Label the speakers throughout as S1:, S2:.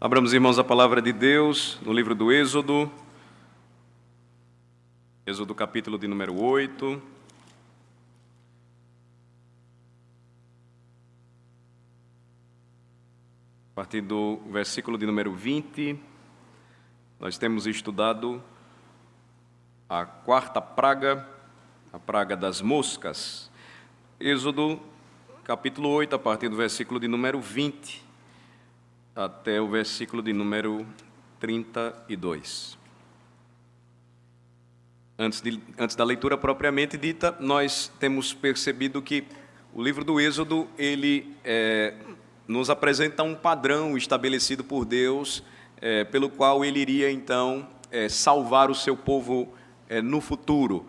S1: Abramos, irmãos, a palavra de Deus no livro do Êxodo, Êxodo capítulo de número 8. A partir do versículo de número 20, nós temos estudado a quarta praga, a praga das moscas. Êxodo capítulo 8, a partir do versículo de número 20, até o versículo de número 32. Antes da leitura propriamente dita, nós temos percebido que o livro do Êxodo, ele nos apresenta um padrão estabelecido por Deus, pelo qual ele iria, então, salvar o seu povo no futuro.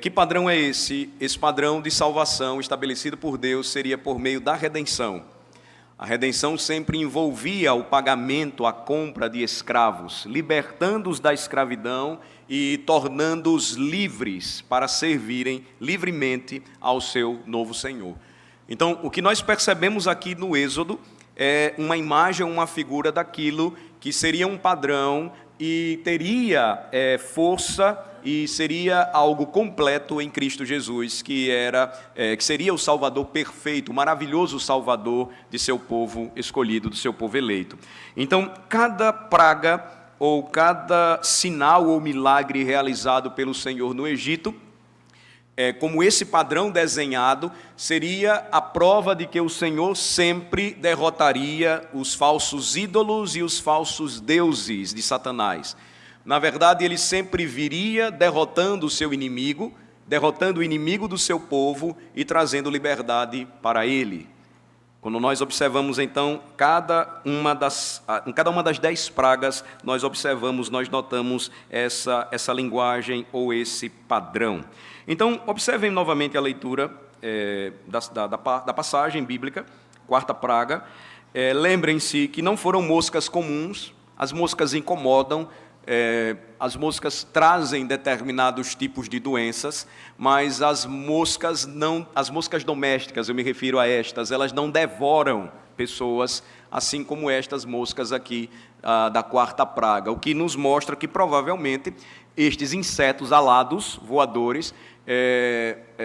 S1: Que padrão é esse? Esse padrão de salvação estabelecido por Deus seria por meio da redenção. A redenção sempre envolvia o pagamento, a compra de escravos, libertando-os da escravidão e tornando-os livres para servirem livremente ao seu novo Senhor. Então, o que nós percebemos aqui no Êxodo é uma imagem, uma figura daquilo que seria um padrão e teria força e seria algo completo em Cristo Jesus, que seria o Salvador perfeito, o maravilhoso Salvador de seu povo escolhido, do seu povo eleito. Então, cada praga ou cada sinal ou milagre realizado pelo Senhor no Egito, como esse padrão desenhado, seria a prova de que o Senhor sempre derrotaria os falsos ídolos e os falsos deuses de Satanás. Na verdade, ele sempre viria derrotando o seu inimigo, derrotando o inimigo do seu povo e trazendo liberdade para ele. Quando nós observamos, então, cada uma das 10 pragas, nós notamos essa linguagem ou esse padrão. Então, observem novamente a leitura da passagem bíblica, quarta praga. Lembrem-se que não foram moscas comuns, as moscas incomodam, as moscas trazem determinados tipos de doenças, mas as moscas domésticas, eu me refiro a estas, elas não devoram pessoas, assim como estas moscas aqui da quarta praga, o que nos mostra que provavelmente estes insetos alados, voadores,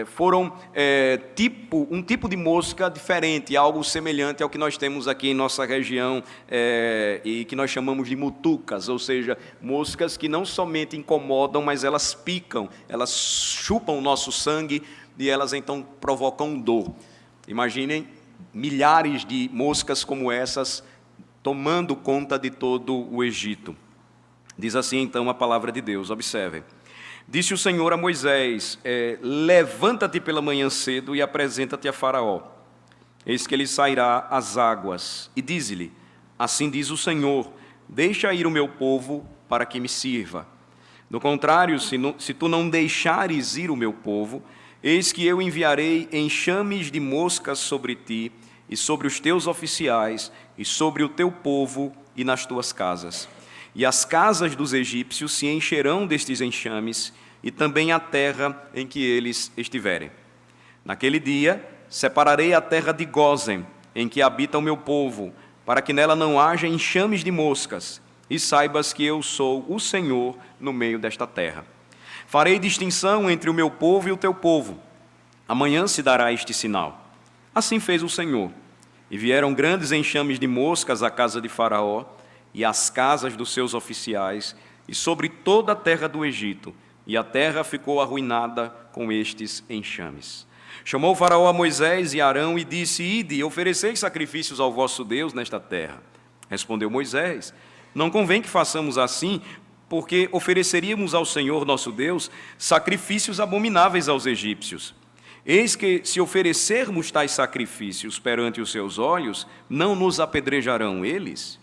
S1: foram um tipo de mosca diferente, algo semelhante ao que nós temos aqui em nossa região e que nós chamamos de mutucas, ou seja, moscas que não somente incomodam, mas elas picam, elas chupam o nosso sangue e elas então provocam dor. Imaginem milhares de moscas como essas tomando conta de todo o Egito. Diz assim então a palavra de Deus, observem. Disse o Senhor a Moisés, levanta-te pela manhã cedo e apresenta-te a Faraó. Eis que ele sairá às águas. E dize-lhe, assim diz o Senhor, deixa ir o meu povo para que me sirva. Do contrário, se tu não deixares ir o meu povo, eis que eu enviarei enxames de moscas sobre ti e sobre os teus oficiais e sobre o teu povo e nas tuas casas. E as casas dos egípcios se encherão destes enxames, e também a terra em que eles estiverem. Naquele dia, separarei a terra de Gósen, em que habita o meu povo, para que nela não haja enxames de moscas, e saibas que eu sou o Senhor no meio desta terra. Farei distinção entre o meu povo e o teu povo. Amanhã se dará este sinal. Assim fez o Senhor. E vieram grandes enxames de moscas à casa de Faraó, e às casas dos seus oficiais, e sobre toda a terra do Egito, e a terra ficou arruinada com estes enxames. Chamou Faraó a Moisés e Arão e disse, ide, ofereceis sacrifícios ao vosso Deus nesta terra. Respondeu Moisés, não convém que façamos assim, porque ofereceríamos ao Senhor nosso Deus sacrifícios abomináveis aos egípcios. Eis que, se oferecermos tais sacrifícios perante os seus olhos, não nos apedrejarão eles?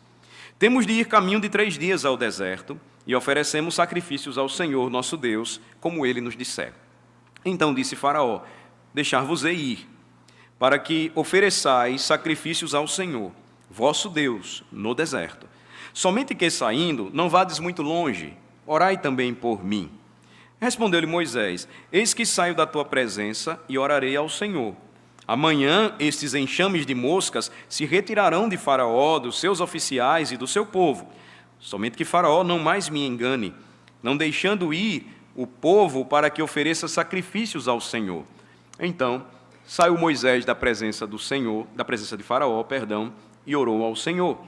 S1: Temos de ir caminho de 3 dias ao deserto, e oferecemos sacrifícios ao Senhor nosso Deus, como ele nos disser. Então disse Faraó, deixar-vos-ei ir, para que ofereçais sacrifícios ao Senhor, vosso Deus, no deserto. Somente que saindo, não vades muito longe, orai também por mim. Respondeu-lhe Moisés, eis que saio da tua presença e orarei ao Senhor. Amanhã estes enxames de moscas se retirarão de Faraó, dos seus oficiais e do seu povo. Somente que Faraó não mais me engane, não deixando ir o povo para que ofereça sacrifícios ao Senhor. Então saiu Moisés da presença do Senhor, da presença de Faraó, e orou ao Senhor.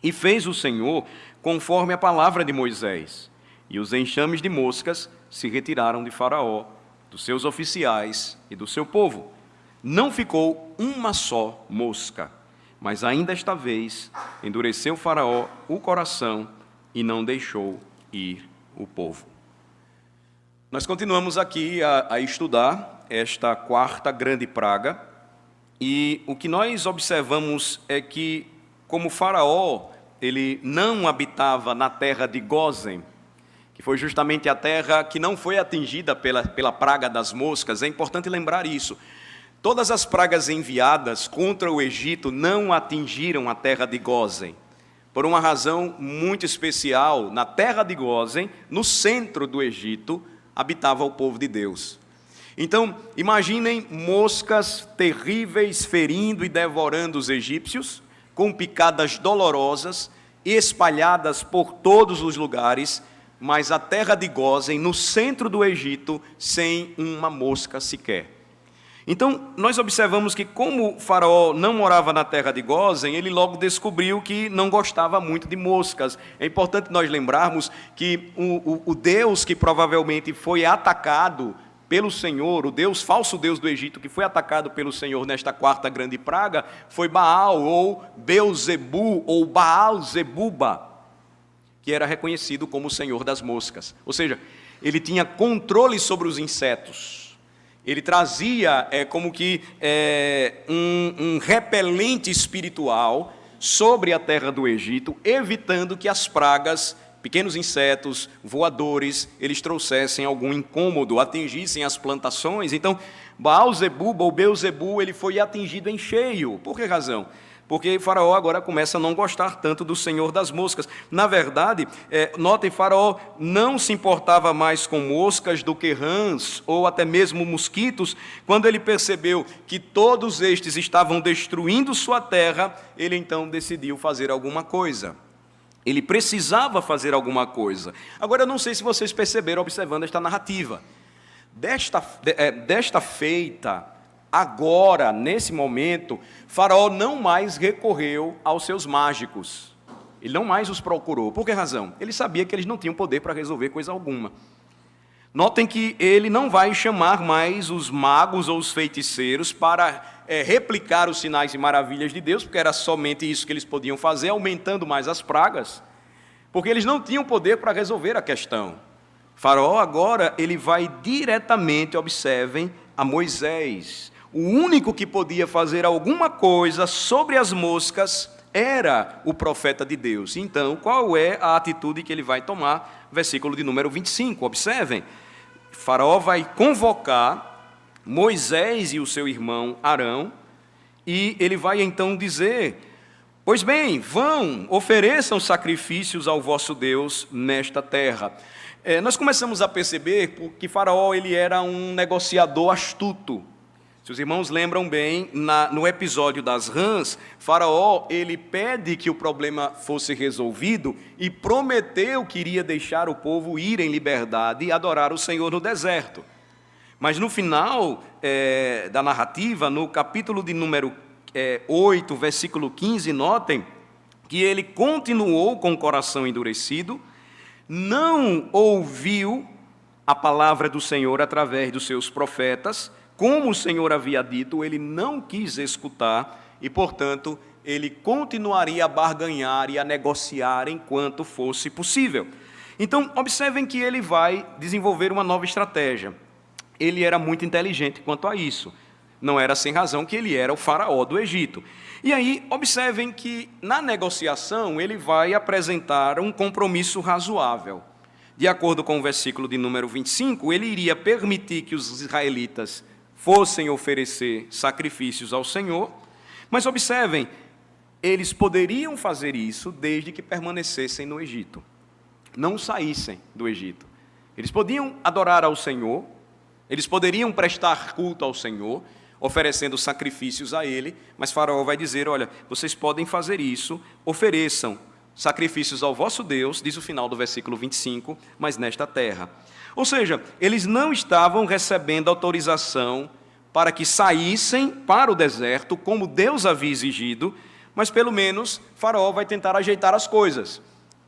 S1: E fez o Senhor conforme a palavra de Moisés. E os enxames de moscas se retiraram de Faraó, dos seus oficiais e do seu povo. Não ficou uma só mosca, mas ainda esta vez endureceu Faraó o coração e não deixou ir o povo. Nós continuamos aqui a estudar esta quarta grande praga, e o que nós observamos é que, como Faraó, ele não habitava na terra de Gósen, que foi justamente a terra que não foi atingida pela praga das moscas. É importante lembrar isso. Todas as pragas enviadas contra o Egito não atingiram a terra de Gósen. Por uma razão muito especial, na terra de Gósen, no centro do Egito, habitava o povo de Deus. Então, imaginem moscas terríveis ferindo e devorando os egípcios, com picadas dolorosas, espalhadas por todos os lugares, mas a terra de Gósen, no centro do Egito, sem uma mosca sequer. Então, nós observamos que, como Faraó não morava na terra de Gósen, ele logo descobriu que não gostava muito de moscas. É importante nós lembrarmos que o Deus que provavelmente foi atacado pelo Senhor, o Deus, falso Deus do Egito, que foi atacado pelo Senhor nesta quarta grande praga, foi Baal, ou Beuzebu, ou Baal-zebuba, que era reconhecido como o Senhor das moscas. Ou seja, ele tinha controle sobre os insetos. Ele trazia como que um repelente espiritual sobre a terra do Egito, evitando que as pragas, pequenos insetos, voadores, eles trouxessem algum incômodo, atingissem as plantações. Então, Baal-zebuba, ou Beuzebu, ele foi atingido em cheio. Por que razão? Porque Faraó agora começa a não gostar tanto do Senhor das moscas. Na verdade, notem, Faraó não se importava mais com moscas do que rãs ou até mesmo mosquitos. Quando ele percebeu que todos estes estavam destruindo sua terra, ele então decidiu fazer alguma coisa. Ele precisava fazer alguma coisa. Agora, eu não sei se vocês perceberam observando esta narrativa. Desta feita, agora, nesse momento, Faraó não mais recorreu aos seus mágicos. Ele não mais os procurou. Por que razão? Ele sabia que eles não tinham poder para resolver coisa alguma. Notem que ele não vai chamar mais os magos ou os feiticeiros para replicar os sinais e maravilhas de Deus, porque era somente isso que eles podiam fazer, aumentando mais as pragas, porque eles não tinham poder para resolver a questão. Faraó agora, ele vai diretamente, observem, a Moisés. O único que podia fazer alguma coisa sobre as moscas era o profeta de Deus. Então, qual é a atitude que ele vai tomar? Versículo de número 25, observem. Faraó vai convocar Moisés e o seu irmão Arão, e ele vai então dizer: pois bem, vão, ofereçam sacrifícios ao vosso Deus nesta terra. Nós começamos a perceber que Faraó ele era um negociador astuto. Se os irmãos lembram bem, no episódio das rãs, Faraó ele pede que o problema fosse resolvido e prometeu que iria deixar o povo ir em liberdade e adorar o Senhor no deserto. Mas no final da narrativa, no capítulo de número 8, versículo 15, notem que ele continuou com o coração endurecido, não ouviu a palavra do Senhor através dos seus profetas, como o Senhor havia dito, ele não quis escutar e, portanto, ele continuaria a barganhar e a negociar enquanto fosse possível. Então, observem que ele vai desenvolver uma nova estratégia. Ele era muito inteligente quanto a isso. Não era sem razão que ele era o faraó do Egito. E aí, observem que na negociação ele vai apresentar um compromisso razoável. De acordo com o versículo de número 25, ele iria permitir que os israelitas fossem oferecer sacrifícios ao Senhor, mas observem, eles poderiam fazer isso desde que permanecessem no Egito, não saíssem do Egito. Eles podiam adorar ao Senhor, eles poderiam prestar culto ao Senhor, oferecendo sacrifícios a ele, mas Faraó vai dizer, olha, vocês podem fazer isso, ofereçam sacrifícios ao vosso Deus, diz o final do versículo 25, mas nesta terra. Ou seja, eles não estavam recebendo autorização para que saíssem para o deserto, como Deus havia exigido, mas pelo menos Faraó vai tentar ajeitar as coisas.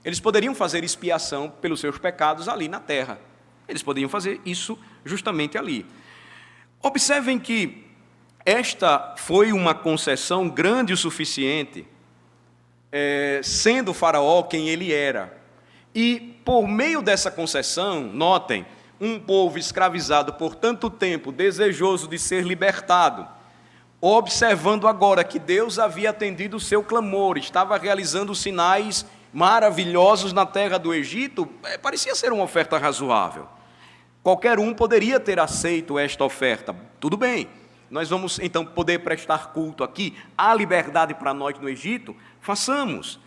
S1: Eles poderiam fazer expiação pelos seus pecados ali na terra. Eles poderiam fazer isso justamente ali. Observem que esta foi uma concessão grande o suficiente, sendo Faraó quem ele era. E por meio dessa concessão, notem, um povo escravizado por tanto tempo, desejoso de ser libertado, observando agora que Deus havia atendido o seu clamor, estava realizando sinais maravilhosos na terra do Egito, parecia ser uma oferta razoável. Qualquer um poderia ter aceito esta oferta. Tudo bem, nós vamos então poder prestar culto aqui, há liberdade para nós no Egito, façamos.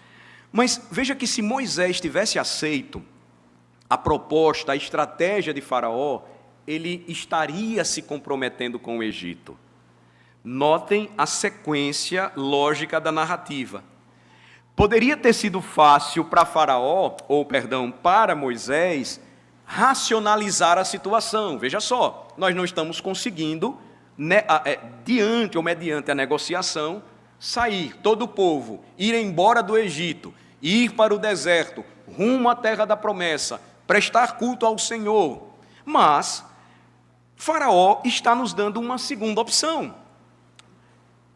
S1: Mas veja que se Moisés tivesse aceito a proposta, a estratégia de Faraó, ele estaria se comprometendo com o Egito. Notem a sequência lógica da narrativa. Poderia ter sido fácil para Faraó, para Moisés, racionalizar a situação. Veja só, nós não estamos conseguindo, mediante a negociação, sair, todo o povo, ir embora do Egito, ir para o deserto, rumo à terra da promessa, prestar culto ao Senhor. Mas Faraó está nos dando uma segunda opção.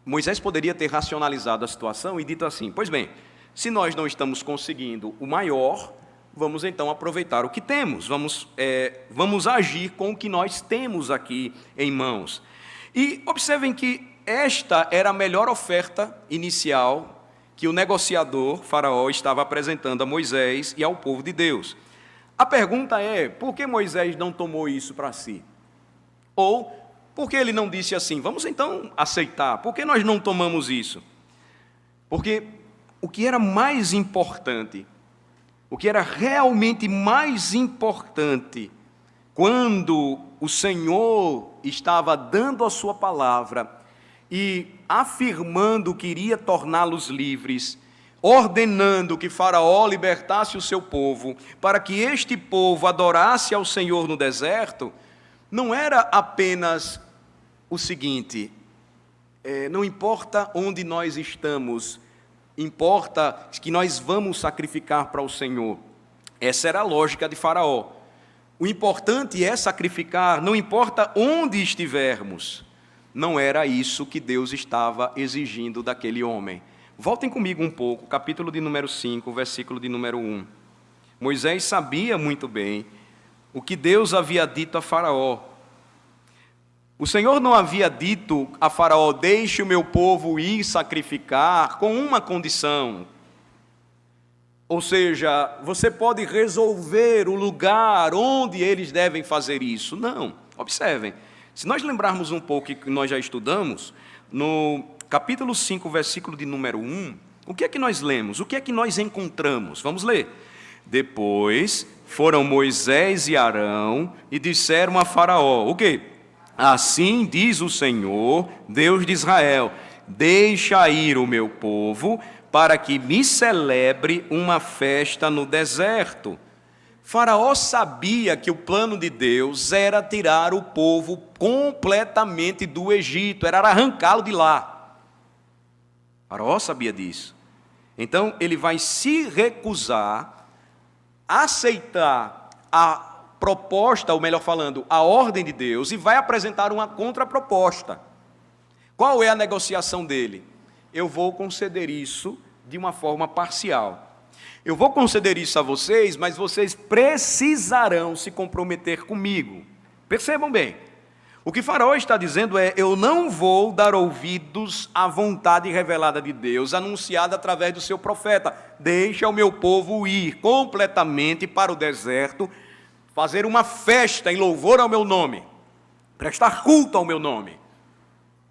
S1: Moisés poderia ter racionalizado a situação e dito assim, pois bem, se nós não estamos conseguindo o maior, vamos então aproveitar o que temos, vamos agir com o que nós temos aqui em mãos. E observem que esta era a melhor oferta inicial que o negociador, Faraó, estava apresentando a Moisés e ao povo de Deus. A pergunta é, por que Moisés não tomou isso para si? Ou, por que ele não disse assim, vamos então aceitar, por que nós não tomamos isso? Porque o que era mais importante, o que era realmente mais importante, quando o Senhor estava dando a sua palavra e afirmando que iria torná-los livres, ordenando que Faraó libertasse o seu povo, para que este povo adorasse ao Senhor no deserto, não era apenas o seguinte, não importa onde nós estamos, importa que nós vamos sacrificar para o Senhor. Essa era a lógica de Faraó. O importante é sacrificar, não importa onde estivermos. Não era isso que Deus estava exigindo daquele homem. Voltem comigo um pouco, capítulo de número 5, versículo de número 1. Moisés sabia muito bem o que Deus havia dito a Faraó. O Senhor não havia dito a Faraó, deixe o meu povo ir sacrificar, com uma condição. Ou seja, você pode resolver o lugar onde eles devem fazer isso. Não, observem. Se nós lembrarmos um pouco que nós já estudamos, no capítulo 5, versículo de número 1, o que é que nós lemos? O que é que nós encontramos? Vamos ler. Depois foram Moisés e Arão e disseram a Faraó, o quê? Assim diz o Senhor, Deus de Israel, deixa ir o meu povo para que me celebre uma festa no deserto. Faraó sabia que o plano de Deus era tirar o povo completamente do Egito, era arrancá-lo de lá. Faraó sabia disso. Então, ele vai se recusar a aceitar a proposta, ou melhor falando, a ordem de Deus, e vai apresentar uma contraproposta. Qual é a negociação dele? Eu vou conceder isso de uma forma parcial. Eu vou conceder isso a vocês, mas vocês precisarão se comprometer comigo. Percebam bem, o que Faraó está dizendo é, eu não vou dar ouvidos à vontade revelada de Deus, anunciada através do seu profeta. Deixa o meu povo ir completamente para o deserto, fazer uma festa em louvor ao meu nome, prestar culto ao meu nome.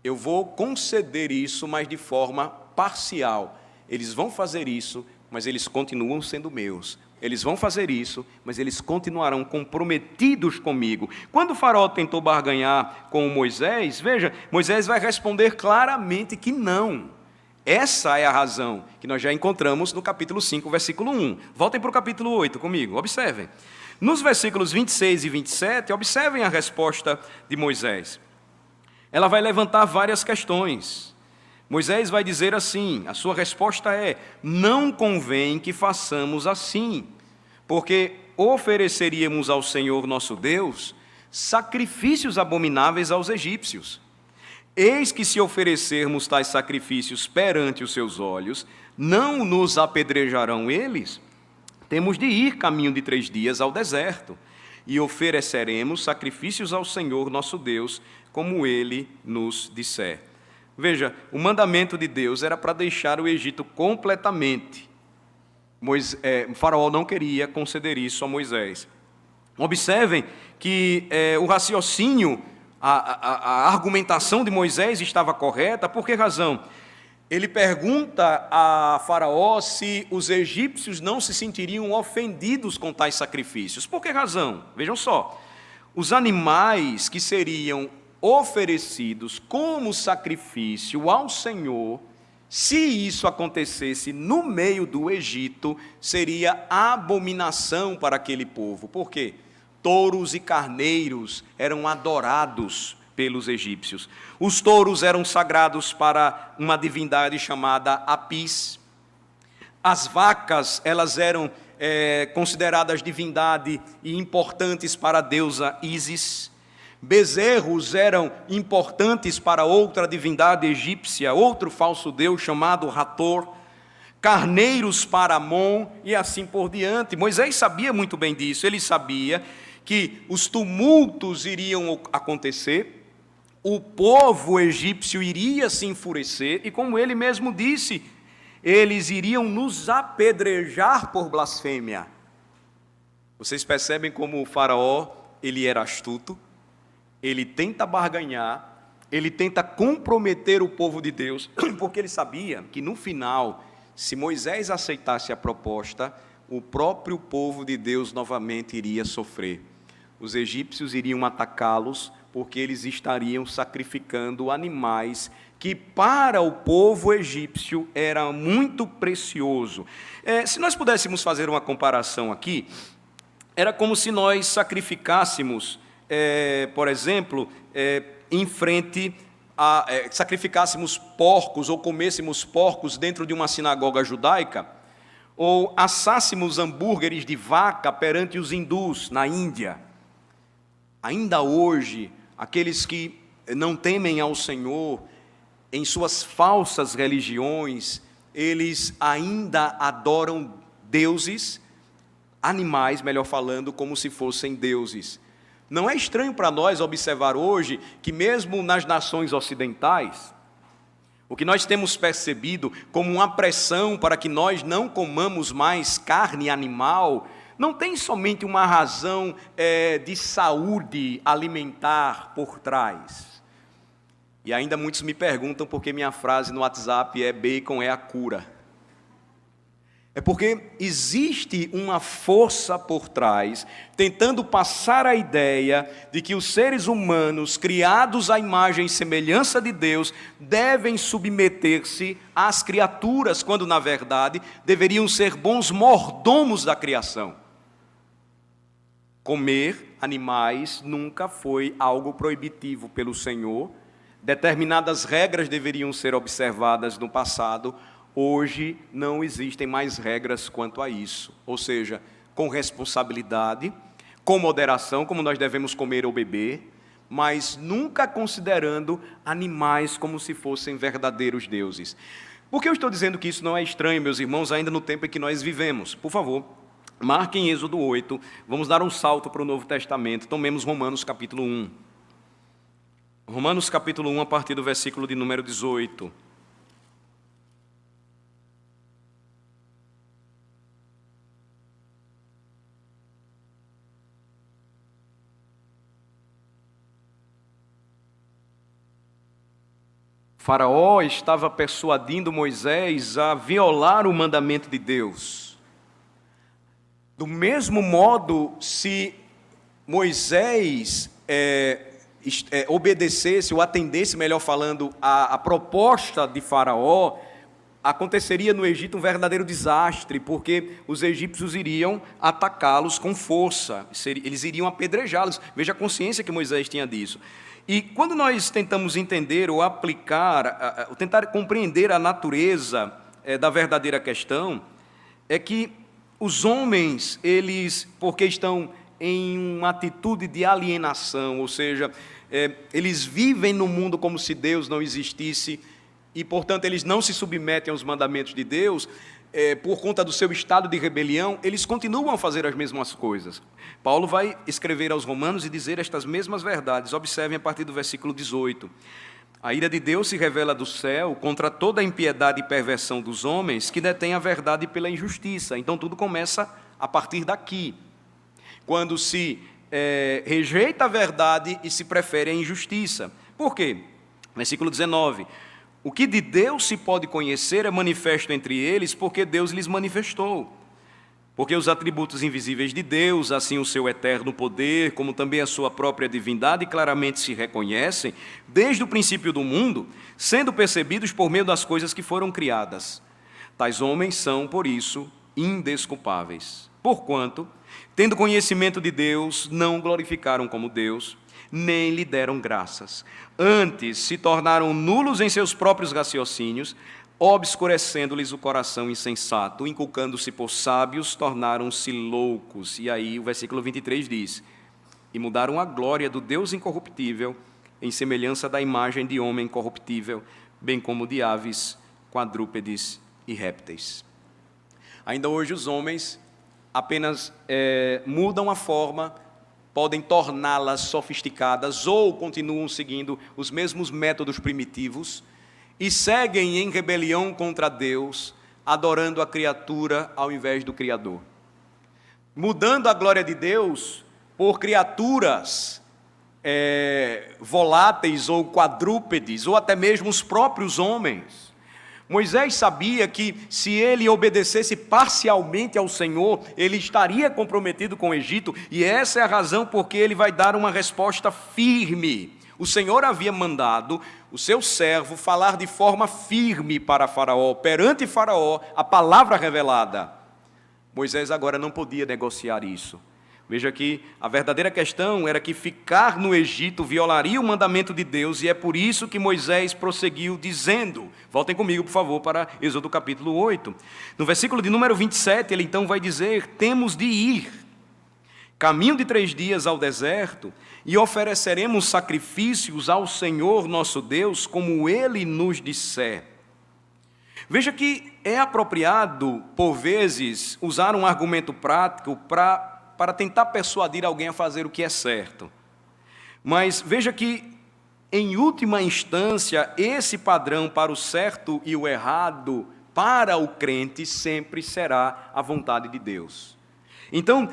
S1: Eu vou conceder isso, mas de forma parcial. Eles vão fazer isso, mas eles continuam sendo meus, Eles vão fazer isso, mas eles continuarão comprometidos comigo. Quando o faraó tentou barganhar com Moisés, veja, Moisés vai responder claramente que não. Essa é a razão que nós já encontramos no capítulo 5, versículo 1. Voltem para o capítulo 8 comigo, observem. Nos versículos 26 e 27, observem a resposta de Moisés. Ela vai levantar várias questões. Moisés vai dizer assim, a sua resposta é: não convém que façamos assim, porque ofereceríamos ao Senhor nosso Deus sacrifícios abomináveis aos egípcios. Eis que se oferecermos tais sacrifícios perante os seus olhos, não nos apedrejarão eles? Temos de ir caminho de 3 dias ao deserto, e ofereceremos sacrifícios ao Senhor nosso Deus, como Ele nos disser. Veja, o mandamento de Deus era para deixar o Egito completamente. O faraó não queria conceder isso a Moisés. Observem que o raciocínio, a argumentação de Moisés estava correta. Por que razão? Ele pergunta a Faraó se os egípcios não se sentiriam ofendidos com tais sacrifícios. Por que razão? Vejam só, os animais que seriam oferecidos como sacrifício ao Senhor, se isso acontecesse no meio do Egito, seria abominação para aquele povo. Por quê? Touros e carneiros eram adorados pelos egípcios. Os touros eram sagrados para uma divindade chamada Apis. As vacas, elas eram consideradas divindade e importantes para a deusa Ísis. Bezerros eram importantes para outra divindade egípcia, outro falso deus chamado Hathor. Carneiros para Amon e assim por diante. Moisés sabia muito bem disso. Ele sabia que os tumultos iriam acontecer, o povo egípcio iria se enfurecer, e como ele mesmo disse, eles iriam nos apedrejar por blasfêmia. Vocês percebem como o faraó, ele era astuto, ele tenta barganhar, ele tenta comprometer o povo de Deus, porque ele sabia que no final, se Moisés aceitasse a proposta, o próprio povo de Deus novamente iria sofrer. Os egípcios iriam atacá-los, porque eles estariam sacrificando animais que para o povo egípcio era muito precioso. Se nós pudéssemos fazer uma comparação aqui, era como se nós sacrificássemos, por exemplo, sacrificássemos porcos ou comêssemos porcos dentro de uma sinagoga judaica, ou assássemos hambúrgueres de vaca perante os hindus na Índia. Ainda hoje, aqueles que não temem ao Senhor, em suas falsas religiões, eles ainda adoram deuses, animais, melhor falando, como se fossem deuses. Não é estranho para nós observar hoje que mesmo nas nações ocidentais, o que nós temos percebido como uma pressão para que nós não comamos mais carne animal, não tem somente uma razão de saúde alimentar por trás. E ainda muitos me perguntam por que minha frase no WhatsApp é bacon é a cura. É porque existe uma força por trás, tentando passar a ideia de que os seres humanos, criados à imagem e semelhança de Deus, devem submeter-se às criaturas, quando na verdade deveriam ser bons mordomos da criação. Comer animais nunca foi algo proibitivo pelo Senhor. Determinadas regras deveriam ser observadas no passado. Hoje não existem mais regras quanto a isso. Ou seja, com responsabilidade, com moderação, como nós devemos comer ou beber, mas nunca considerando animais como se fossem verdadeiros deuses. Por que eu estou dizendo que isso não é estranho, meus irmãos, ainda no tempo em que nós vivemos? Por favor, marquem Êxodo 8, vamos dar um salto para o Novo Testamento, tomemos Romanos capítulo 1. Romanos capítulo 1, a partir do versículo de número 18. Faraó estava persuadindo Moisés a violar o mandamento de Deus. Do mesmo modo, se Moisés obedecesse ou atendesse, melhor falando, a proposta de Faraó, aconteceria no Egito um verdadeiro desastre, porque os egípcios iriam atacá-los com força, eles iriam apedrejá-los. Veja a consciência que Moisés tinha disso. E quando nós tentamos entender ou aplicar, ou tentar compreender a natureza da verdadeira questão, é que os homens, eles, porque estão em uma atitude de alienação, ou seja, eles vivem no mundo como se Deus não existisse, e, portanto, eles não se submetem aos mandamentos de Deus, por conta do seu estado de rebelião, eles continuam a fazer as mesmas coisas. Paulo vai escrever aos Romanos e dizer estas mesmas verdades. Observem a partir do versículo 18. A ira de Deus se revela do céu contra toda a impiedade e perversão dos homens que detêm a verdade pela injustiça. Então, tudo começa a partir daqui. Quando se rejeita a verdade e se prefere a injustiça. Por quê? Versículo 19. O que de Deus se pode conhecer é manifesto entre eles, porque Deus lhes manifestou. Porque os atributos invisíveis de Deus, assim o seu eterno poder, como também a sua própria divindade, claramente se reconhecem desde o princípio do mundo, sendo percebidos por meio das coisas que foram criadas. Tais homens são, por isso, indesculpáveis. Porquanto, tendo conhecimento de Deus, não o glorificaram como Deus, nem lhe deram graças. Antes se tornaram nulos em seus próprios raciocínios, obscurecendo-lhes o coração insensato, inculcando-se por sábios, tornaram-se loucos. E aí o versículo 23 diz: e mudaram a glória do Deus incorruptível em semelhança da imagem de homem corruptível, bem como de aves, quadrúpedes e répteis. Ainda hoje os homens apenas mudam a forma, podem torná-las sofisticadas ou continuam seguindo os mesmos métodos primitivos e seguem em rebelião contra Deus, adorando a criatura ao invés do Criador. Mudando a glória de Deus por criaturas voláteis ou quadrúpedes, ou até mesmo os próprios homens. Moisés sabia que se ele obedecesse parcialmente ao Senhor, ele estaria comprometido com o Egito, e essa é a razão porque ele vai dar uma resposta firme. O Senhor havia mandado o seu servo falar de forma firme para Faraó, perante Faraó, a palavra revelada. Moisés agora não podia negociar isso. Veja que a verdadeira questão era que ficar no Egito violaria o mandamento de Deus, e é por isso que Moisés prosseguiu dizendo, voltem comigo por favor para Êxodo capítulo 8, no versículo de número 27, ele então vai dizer: temos de ir, caminho de 3 dias ao deserto, e ofereceremos sacrifícios ao Senhor nosso Deus, como Ele nos disser. Veja que é apropriado, por vezes, usar um argumento prático para tentar persuadir alguém a fazer o que é certo. Mas veja que, em última instância, esse padrão para o certo e o errado, para o crente, sempre será a vontade de Deus. Então,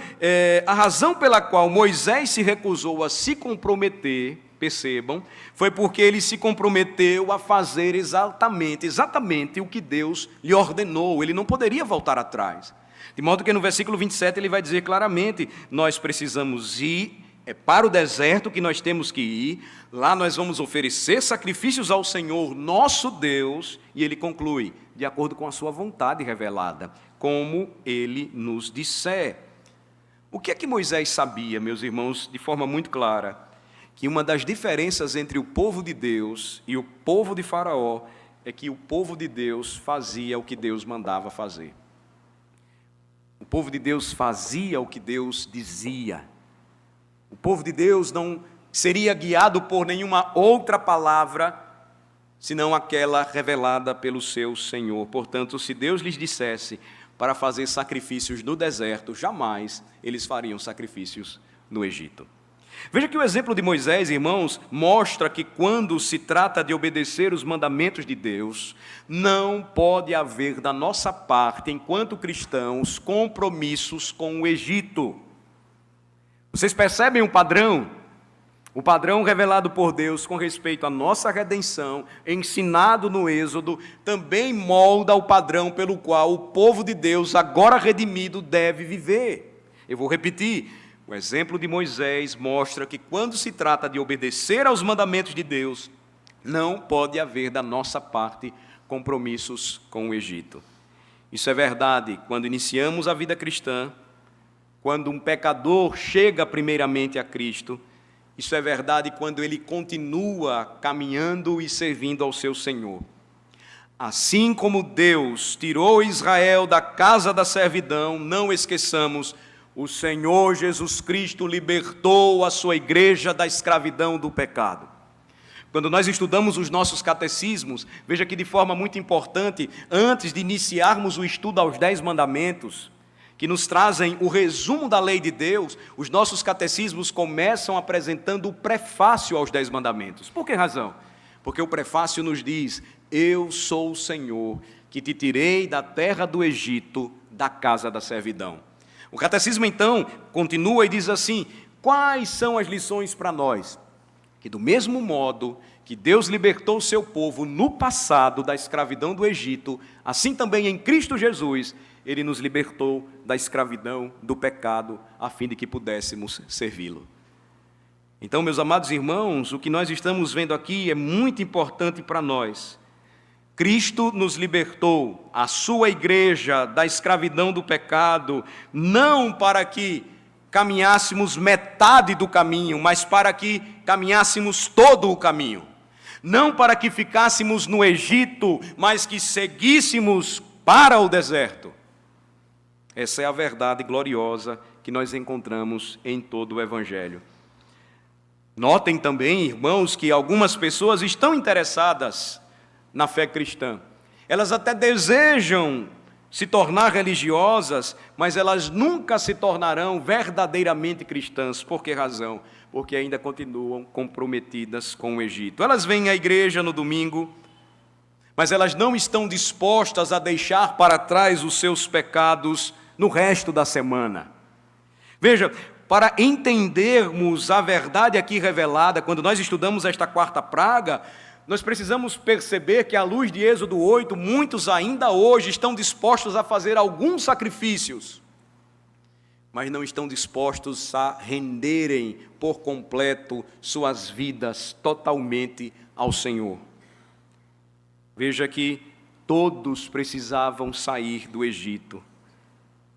S1: a razão pela qual Moisés se recusou a se comprometer, percebam, foi porque ele se comprometeu a fazer exatamente o que Deus lhe ordenou. Ele não poderia voltar atrás. De modo que no versículo 27 ele vai dizer claramente: nós precisamos ir, é para o deserto que nós temos que ir, lá nós vamos oferecer sacrifícios ao Senhor nosso Deus, e ele conclui, de acordo com a sua vontade revelada, como ele nos disser. O que é que Moisés sabia, meus irmãos, de forma muito clara? Que uma das diferenças entre o povo de Deus e o povo de Faraó é que o povo de Deus fazia o que Deus mandava fazer. O povo de Deus fazia o que Deus dizia. O povo de Deus não seria guiado por nenhuma outra palavra, senão aquela revelada pelo seu Senhor. Portanto, se Deus lhes dissesse para fazer sacrifícios no deserto, jamais eles fariam sacrifícios no Egito. Veja que o exemplo de Moisés, irmãos, mostra que quando se trata de obedecer os mandamentos de Deus, não pode haver da nossa parte, enquanto cristãos, compromissos com o Egito. Vocês percebem o padrão? O padrão revelado por Deus com respeito à nossa redenção, ensinado no Êxodo, também molda o padrão pelo qual o povo de Deus, agora redimido, deve viver. Eu vou repetir. O exemplo de Moisés mostra que quando se trata de obedecer aos mandamentos de Deus, não pode haver da nossa parte compromissos com o Egito. Isso é verdade quando iniciamos a vida cristã, quando um pecador chega primeiramente a Cristo. Isso é verdade quando ele continua caminhando e servindo ao seu Senhor. Assim como Deus tirou Israel da casa da servidão, não esqueçamos, o Senhor Jesus Cristo libertou a sua igreja da escravidão do pecado. Quando nós estudamos os nossos catecismos, veja que de forma muito importante, antes de iniciarmos o estudo aos 10 mandamentos, que nos trazem o resumo da lei de Deus, os nossos catecismos começam apresentando o prefácio aos 10 mandamentos. Por que razão? Porque o prefácio nos diz: eu sou o Senhor, que te tirei da terra do Egito, da casa da servidão. O catecismo, então, continua e diz assim: quais são as lições para nós? Que do mesmo modo que Deus libertou o seu povo no passado da escravidão do Egito, assim também em Cristo Jesus, Ele nos libertou da escravidão do pecado, a fim de que pudéssemos servi-lo. Então, meus amados irmãos, o que nós estamos vendo aqui é muito importante para nós. Cristo nos libertou, a sua igreja, da escravidão do pecado, não para que caminhássemos metade do caminho, mas para que caminhássemos todo o caminho. Não para que ficássemos no Egito, mas que seguíssemos para o deserto. Essa é a verdade gloriosa que nós encontramos em todo o Evangelho. Notem também, irmãos, que algumas pessoas estão interessadas na fé cristã. Elas até desejam se tornar religiosas, mas elas nunca se tornarão verdadeiramente cristãs. Por que razão? Porque ainda continuam comprometidas com o Egito. Elas vêm à igreja no domingo, mas elas não estão dispostas a deixar para trás os seus pecados no resto da semana. Veja, para entendermos a verdade aqui revelada, quando nós estudamos esta quarta praga, nós precisamos perceber que, à luz de Êxodo 8, muitos ainda hoje estão dispostos a fazer alguns sacrifícios, mas não estão dispostos a renderem por completo suas vidas totalmente ao Senhor. Veja que todos precisavam sair do Egito.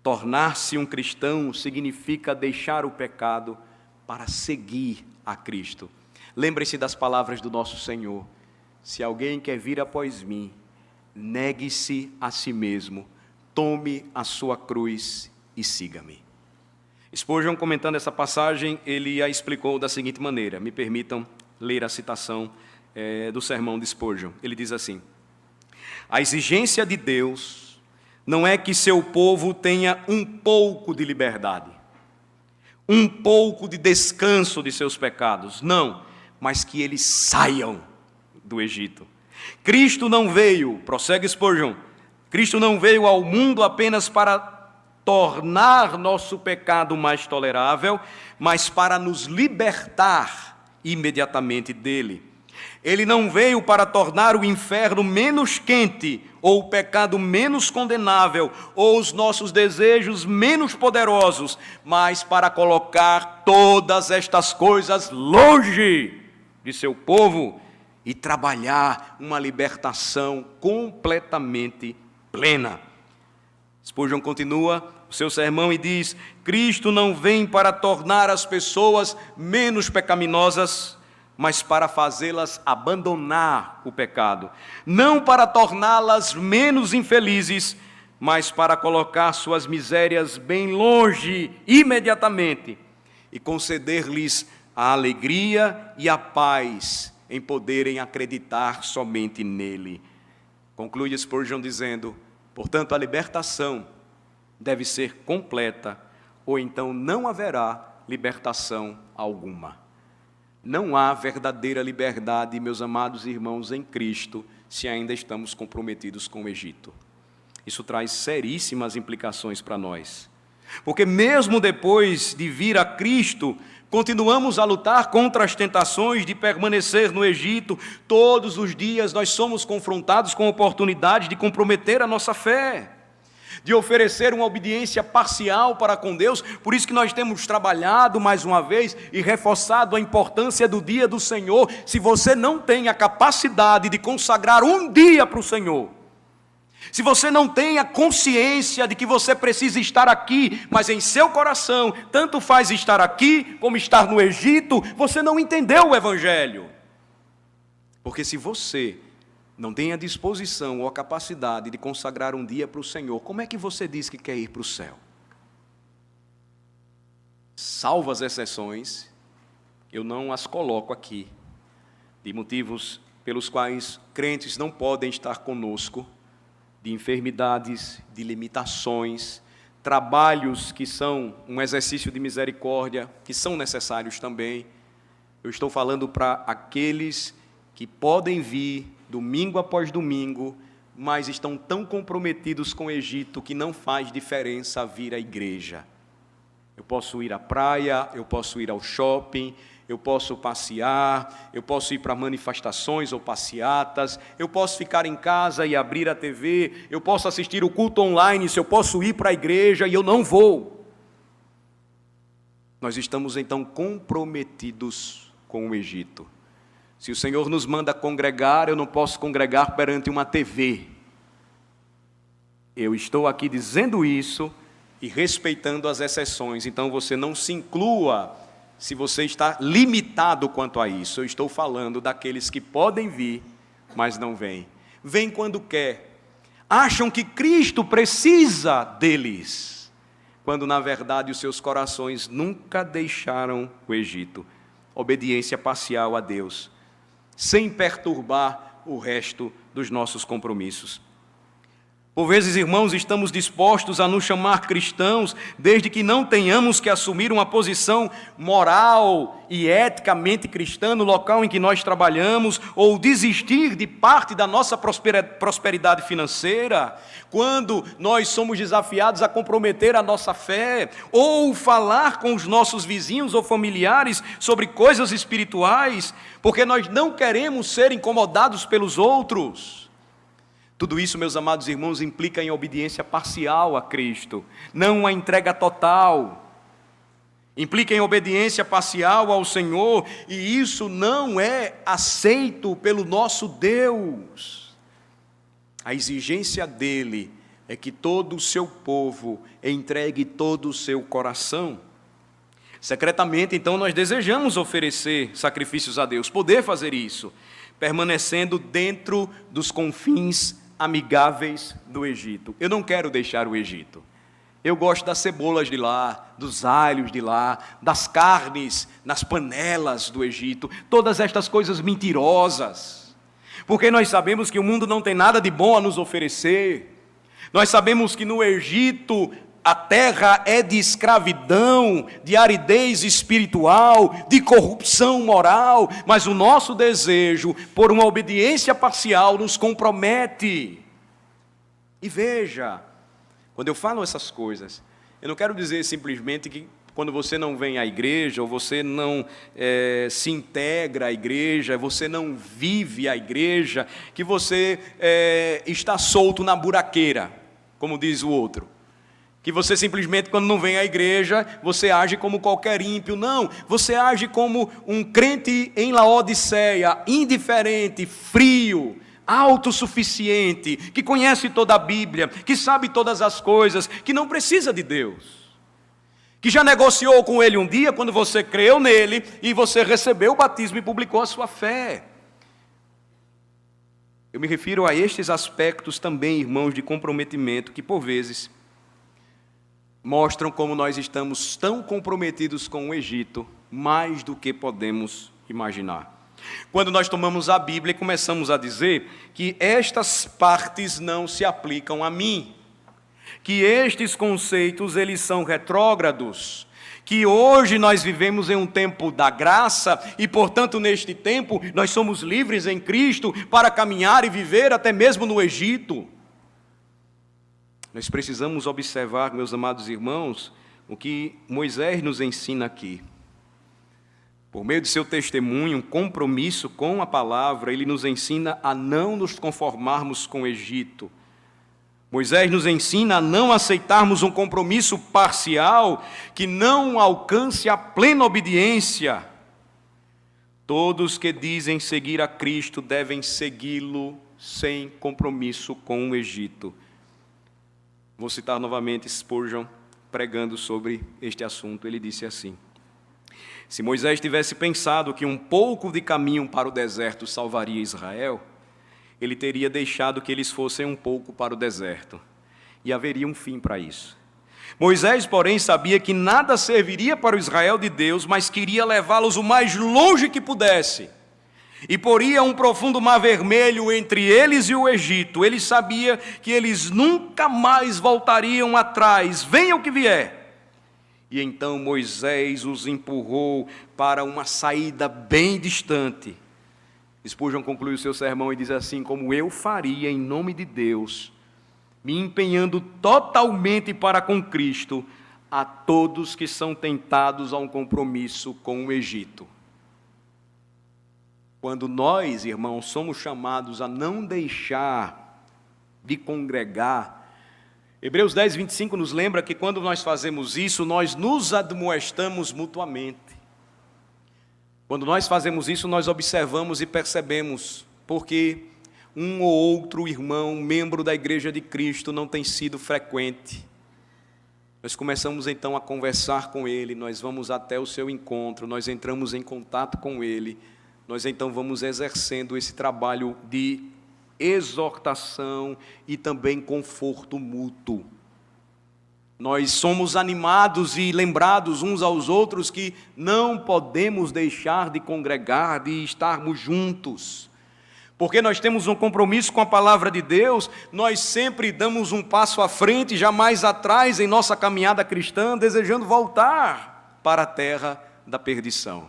S1: Tornar-se um cristão significa deixar o pecado para seguir a Cristo. Lembre-se das palavras do nosso Senhor: se alguém quer vir após mim, negue-se a si mesmo, tome a sua cruz e siga-me. Spurgeon, comentando essa passagem, ele a explicou da seguinte maneira. Me permitam ler a citação do sermão de Spurgeon. Ele diz assim: a exigência de Deus não é que seu povo tenha um pouco de liberdade, um pouco de descanso de seus pecados. Não, mas que eles saiam do Egito. Cristo não veio, prossegue Spurgeon, Cristo não veio ao mundo apenas para tornar nosso pecado mais tolerável, mas para nos libertar imediatamente dele. Ele não veio para tornar o inferno menos quente, ou o pecado menos condenável, ou os nossos desejos menos poderosos, mas para colocar todas estas coisas longe de seu povo e trabalhar uma libertação completamente plena. Spurgeon continua o seu sermão e diz: Cristo não vem para tornar as pessoas menos pecaminosas, mas para fazê-las abandonar o pecado. Não para torná-las menos infelizes, mas para colocar suas misérias bem longe imediatamente e conceder-lhes a alegria e a paz em poderem acreditar somente nele. Conclui Spurgeon dizendo: portanto, a libertação deve ser completa, ou então não haverá libertação alguma. Não há verdadeira liberdade, meus amados irmãos, em Cristo, se ainda estamos comprometidos com o Egito. Isso traz seríssimas implicações para nós. Porque mesmo depois de vir a Cristo, continuamos a lutar contra as tentações de permanecer no Egito. Todos os dias nós somos confrontados com oportunidades de comprometer a nossa fé. de oferecer uma obediência parcial para com Deus. Por isso que nós temos trabalhado mais uma vez e reforçado a importância do dia do Senhor. Se você não tem a capacidade de consagrar um dia para o Senhor, se você não tem a consciência de que você precisa estar aqui, mas em seu coração, tanto faz estar aqui como estar no Egito, você não entendeu o Evangelho. Porque se você não tem a disposição ou a capacidade de consagrar um dia para o Senhor, como é que você diz que quer ir para o céu? Salvo as exceções, eu não as coloco aqui, de motivos pelos quais crentes não podem estar conosco, de enfermidades, de limitações, trabalhos que são um exercício de misericórdia, que são necessários também. Eu estou falando para aqueles que podem vir domingo após domingo, mas estão tão comprometidos com o Egito que não faz diferença vir à igreja. Eu posso ir à praia, eu posso ir ao shopping, eu posso passear, eu posso ir para manifestações ou passeatas, eu posso ficar em casa e abrir a TV, eu posso assistir o culto online, se eu posso ir para a igreja e eu não vou. Nós estamos então comprometidos com o Egito. Se o Senhor nos manda congregar, eu não posso congregar perante uma TV. Eu estou aqui dizendo isso e respeitando as exceções. Então você não se inclua se você está limitado quanto a isso. Eu estou falando daqueles que podem vir, mas não vêm. Vêm quando quer. Acham que Cristo precisa deles, quando na verdade os seus corações nunca deixaram o Egito. Obediência parcial a Deus, sem perturbar o resto dos nossos compromissos. Por vezes, irmãos, estamos dispostos a nos chamar cristãos, desde que não tenhamos que assumir uma posição moral e eticamente cristã no local em que nós trabalhamos, ou desistir de parte da nossa prosperidade financeira, quando nós somos desafiados a comprometer a nossa fé, ou falar com os nossos vizinhos ou familiares sobre coisas espirituais, porque nós não queremos ser incomodados pelos outros. Tudo isso, meus amados irmãos, implica em obediência parcial a Cristo, não uma entrega total. Implica em obediência parcial ao Senhor, e isso não é aceito pelo nosso Deus. A exigência dele é que todo o seu povo entregue todo o seu coração. Secretamente, então, nós desejamos oferecer sacrifícios a Deus, poder fazer isso, permanecendo dentro dos confins amigáveis do Egito. Eu não quero deixar o Egito. Eu gosto das cebolas de lá, dos alhos de lá, das carnes nas panelas do Egito, todas estas coisas mentirosas. Porque nós sabemos que o mundo não tem nada de bom a nos oferecer. Nós sabemos que no Egito a terra é de escravidão, de aridez espiritual, de corrupção moral, mas o nosso desejo por uma obediência parcial nos compromete. E veja, quando eu falo essas coisas, eu não quero dizer simplesmente que quando você não vem à igreja, ou você não se integra à igreja, você não vive a igreja, que você está solto na buraqueira, como diz o outro. Que você simplesmente, quando não vem à igreja, você age como qualquer ímpio. Não, você age como um crente em Laodiceia, indiferente, frio, autossuficiente, que conhece toda a Bíblia, que sabe todas as coisas, que não precisa de Deus. Que já negociou com Ele um dia, quando você creu nele, e você recebeu o batismo e publicou a sua fé. Eu me refiro a estes aspectos também, irmãos, de comprometimento, que por vezes mostram como nós estamos tão comprometidos com o Egito, mais do que podemos imaginar. Quando nós tomamos a Bíblia e começamos a dizer que estas partes não se aplicam a mim, que estes conceitos eles são retrógrados, que hoje nós vivemos em um tempo da graça e, portanto, neste tempo nós somos livres em Cristo para caminhar e viver até mesmo no Egito. Nós precisamos observar, meus amados irmãos, o que Moisés nos ensina aqui. Por meio de seu testemunho, um compromisso com a palavra, ele nos ensina a não nos conformarmos com o Egito, Moisés nos ensina a não aceitarmos um compromisso parcial que não alcance a plena obediência. Todos que dizem seguir a Cristo devem segui-lo sem compromisso com o Egito. Vou citar novamente Spurgeon pregando sobre este assunto. Ele disse assim: se Moisés tivesse pensado que um pouco de caminho para o deserto salvaria Israel, ele teria deixado que eles fossem um pouco para o deserto, e haveria um fim para isso. Moisés, porém, sabia que nada serviria para o Israel de Deus, mas queria levá-los o mais longe que pudesse, e poria um profundo mar vermelho entre eles e o Egito. Ele sabia que eles nunca mais voltariam atrás, venha o que vier. E então Moisés os empurrou para uma saída bem distante. Spurgeon conclui o seu sermão e diz assim: como eu faria em nome de Deus, me empenhando totalmente para com Cristo, a todos que são tentados a um compromisso com o Egito. Quando nós, irmãos, somos chamados a não deixar de congregar, Hebreus 10, 25 nos lembra que quando nós fazemos isso, nós nos admoestamos mutuamente. Quando nós fazemos isso, nós observamos e percebemos porque um ou outro irmão, membro da Igreja de Cristo, não tem sido frequente. Nós começamos então a conversar com ele, nós vamos até o seu encontro, nós entramos em contato com ele, nós então vamos exercendo esse trabalho de exortação e também conforto mútuo. Nós somos animados e lembrados uns aos outros que não podemos deixar de congregar, de estarmos juntos. Porque nós temos um compromisso com a palavra de Deus, nós sempre damos um passo à frente, jamais atrás em nossa caminhada cristã, desejando voltar para a terra da perdição.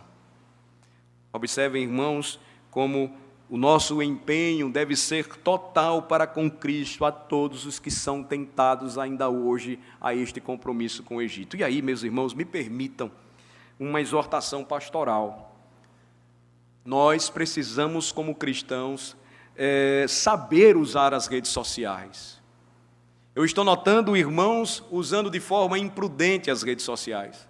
S1: Observem, irmãos, como o nosso empenho deve ser total para com Cristo a todos os que são tentados ainda hoje a este compromisso com o Egito. E aí, meus irmãos, me permitam uma exortação pastoral. Nós precisamos, como cristãos, saber usar as redes sociais. Eu estou notando irmãos usando de forma imprudente as redes sociais.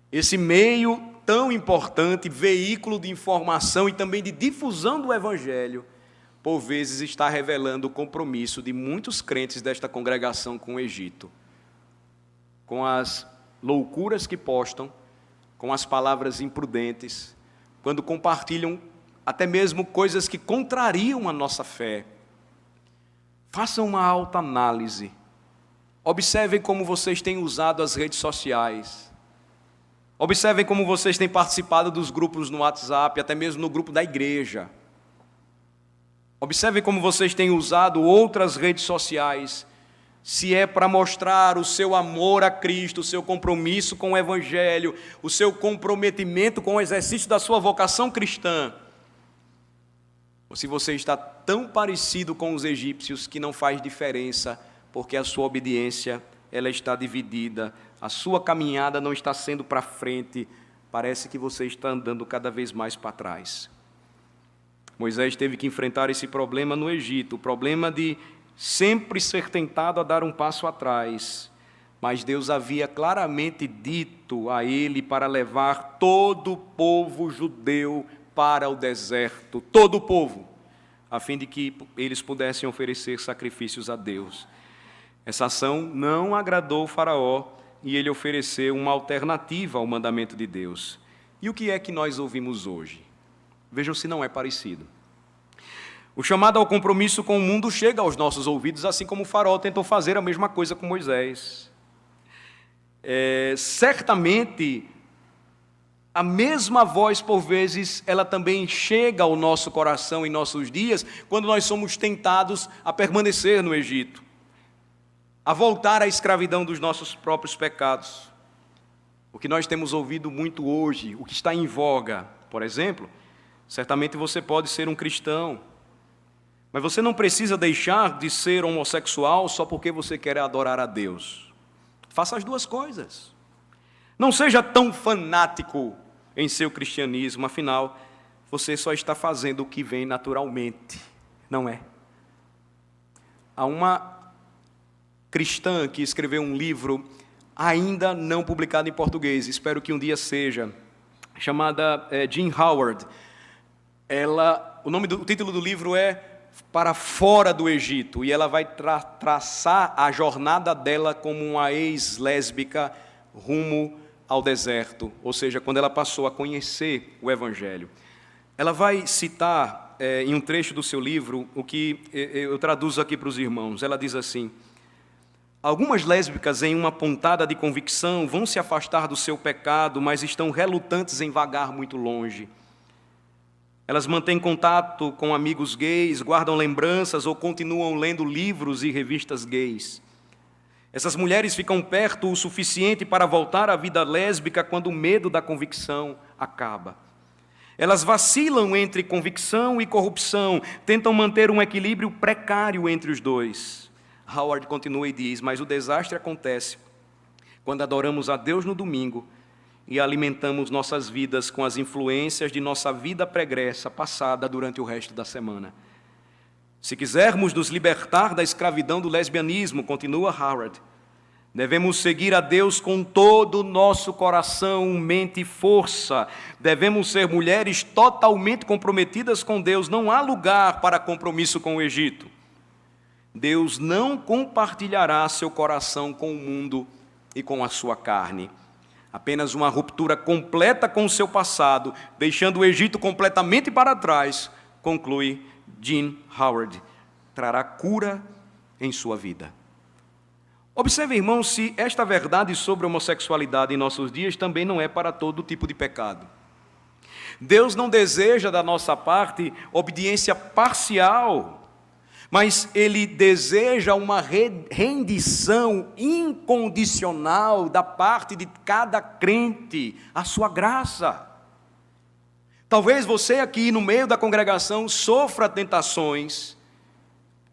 S1: Esse meio tão importante, veículo de informação e também de difusão do Evangelho, por vezes está revelando o compromisso de muitos crentes desta congregação com o Egito, com as loucuras que postam, com as palavras imprudentes, quando compartilham até mesmo coisas que contrariam a nossa fé. Façam uma autoanálise, observem como vocês têm usado as redes sociais. Observem como vocês têm participado dos grupos no WhatsApp, até mesmo no grupo da igreja. Observem como vocês têm usado outras redes sociais, se é para mostrar o seu amor a Cristo, o seu compromisso com o Evangelho, o seu comprometimento com o exercício da sua vocação cristã, ou se você está tão parecido com os egípcios que não faz diferença, porque a sua obediência ela está dividida, a sua caminhada não está sendo para frente, parece que você está andando cada vez mais para trás. Moisés teve que enfrentar esse problema no Egito, o problema de sempre ser tentado a dar um passo atrás, mas Deus havia claramente dito a ele para levar todo o povo judeu para o deserto, todo o povo, a fim de que eles pudessem oferecer sacrifícios a Deus. Essa ação não agradou o faraó e ele ofereceu uma alternativa ao mandamento de Deus. E o que é que nós ouvimos hoje? Vejam se não é parecido. O chamado ao compromisso com o mundo chega aos nossos ouvidos, assim como o faraó tentou fazer a mesma coisa com Moisés. Certamente, a mesma voz, por vezes, ela também chega ao nosso coração em nossos dias, quando nós somos tentados a permanecer no Egito, a voltar à escravidão dos nossos próprios pecados. O que nós temos ouvido muito hoje, o que está em voga, por exemplo, certamente você pode ser um cristão, mas você não precisa deixar de ser homossexual só porque você quer adorar a Deus. Faça as duas coisas. Não seja tão fanático em seu cristianismo, afinal, você só está fazendo o que vem naturalmente, não é? Há uma cristã que escreveu um livro ainda não publicado em português, espero que um dia seja, chamada Jean Howard. O título do livro é Para Fora do Egito, e ela vai traçar a jornada dela como uma ex-lésbica rumo ao deserto, ou seja, quando ela passou a conhecer o Evangelho. Ela vai citar em um trecho do seu livro o que eu traduzo aqui para os irmãos. Ela diz assim: algumas lésbicas, em uma pontada de convicção, vão se afastar do seu pecado, mas estão relutantes em vagar muito longe. Elas mantêm contato com amigos gays, guardam lembranças ou continuam lendo livros e revistas gays. Essas mulheres ficam perto o suficiente para voltar à vida lésbica quando o medo da convicção acaba. Elas vacilam entre convicção e corrupção, tentam manter um equilíbrio precário entre os dois. Howard continua e diz: mas o desastre acontece quando adoramos a Deus no domingo e alimentamos nossas vidas com as influências de nossa vida pregressa passada durante o resto da semana. Se quisermos nos libertar da escravidão do lesbianismo, continua Howard, devemos seguir a Deus com todo o nosso coração, mente e força. Devemos ser mulheres totalmente comprometidas com Deus. Não há lugar para compromisso com o Egito. Deus não compartilhará seu coração com o mundo e com a sua carne. Apenas uma ruptura completa com o seu passado, deixando o Egito completamente para trás, conclui Jean Howard, trará cura em sua vida. Observe, irmãos, se esta verdade sobre a homossexualidade em nossos dias também não é para todo tipo de pecado. Deus não deseja da nossa parte obediência parcial, mas Ele deseja uma rendição incondicional da parte de cada crente à sua graça. Talvez você aqui no meio da congregação sofra tentações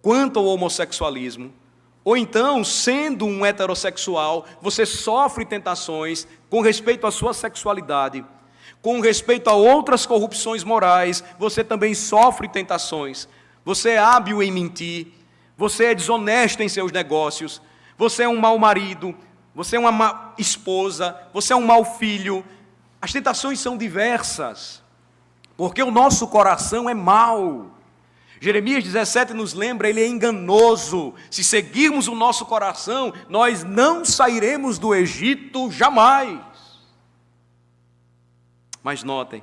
S1: quanto ao homossexualismo, ou então, sendo um heterossexual, você sofre tentações com respeito à sua sexualidade, com respeito a outras corrupções morais, você também sofre tentações. Você é hábil em mentir, você é desonesto em seus negócios, você é um mau marido, você é uma má esposa, você é um mau filho. As tentações são diversas, porque o nosso coração é mau. Jeremias 17 nos lembra, ele é enganoso. Se seguirmos o nosso coração, nós não sairemos do Egito jamais. Mas notem,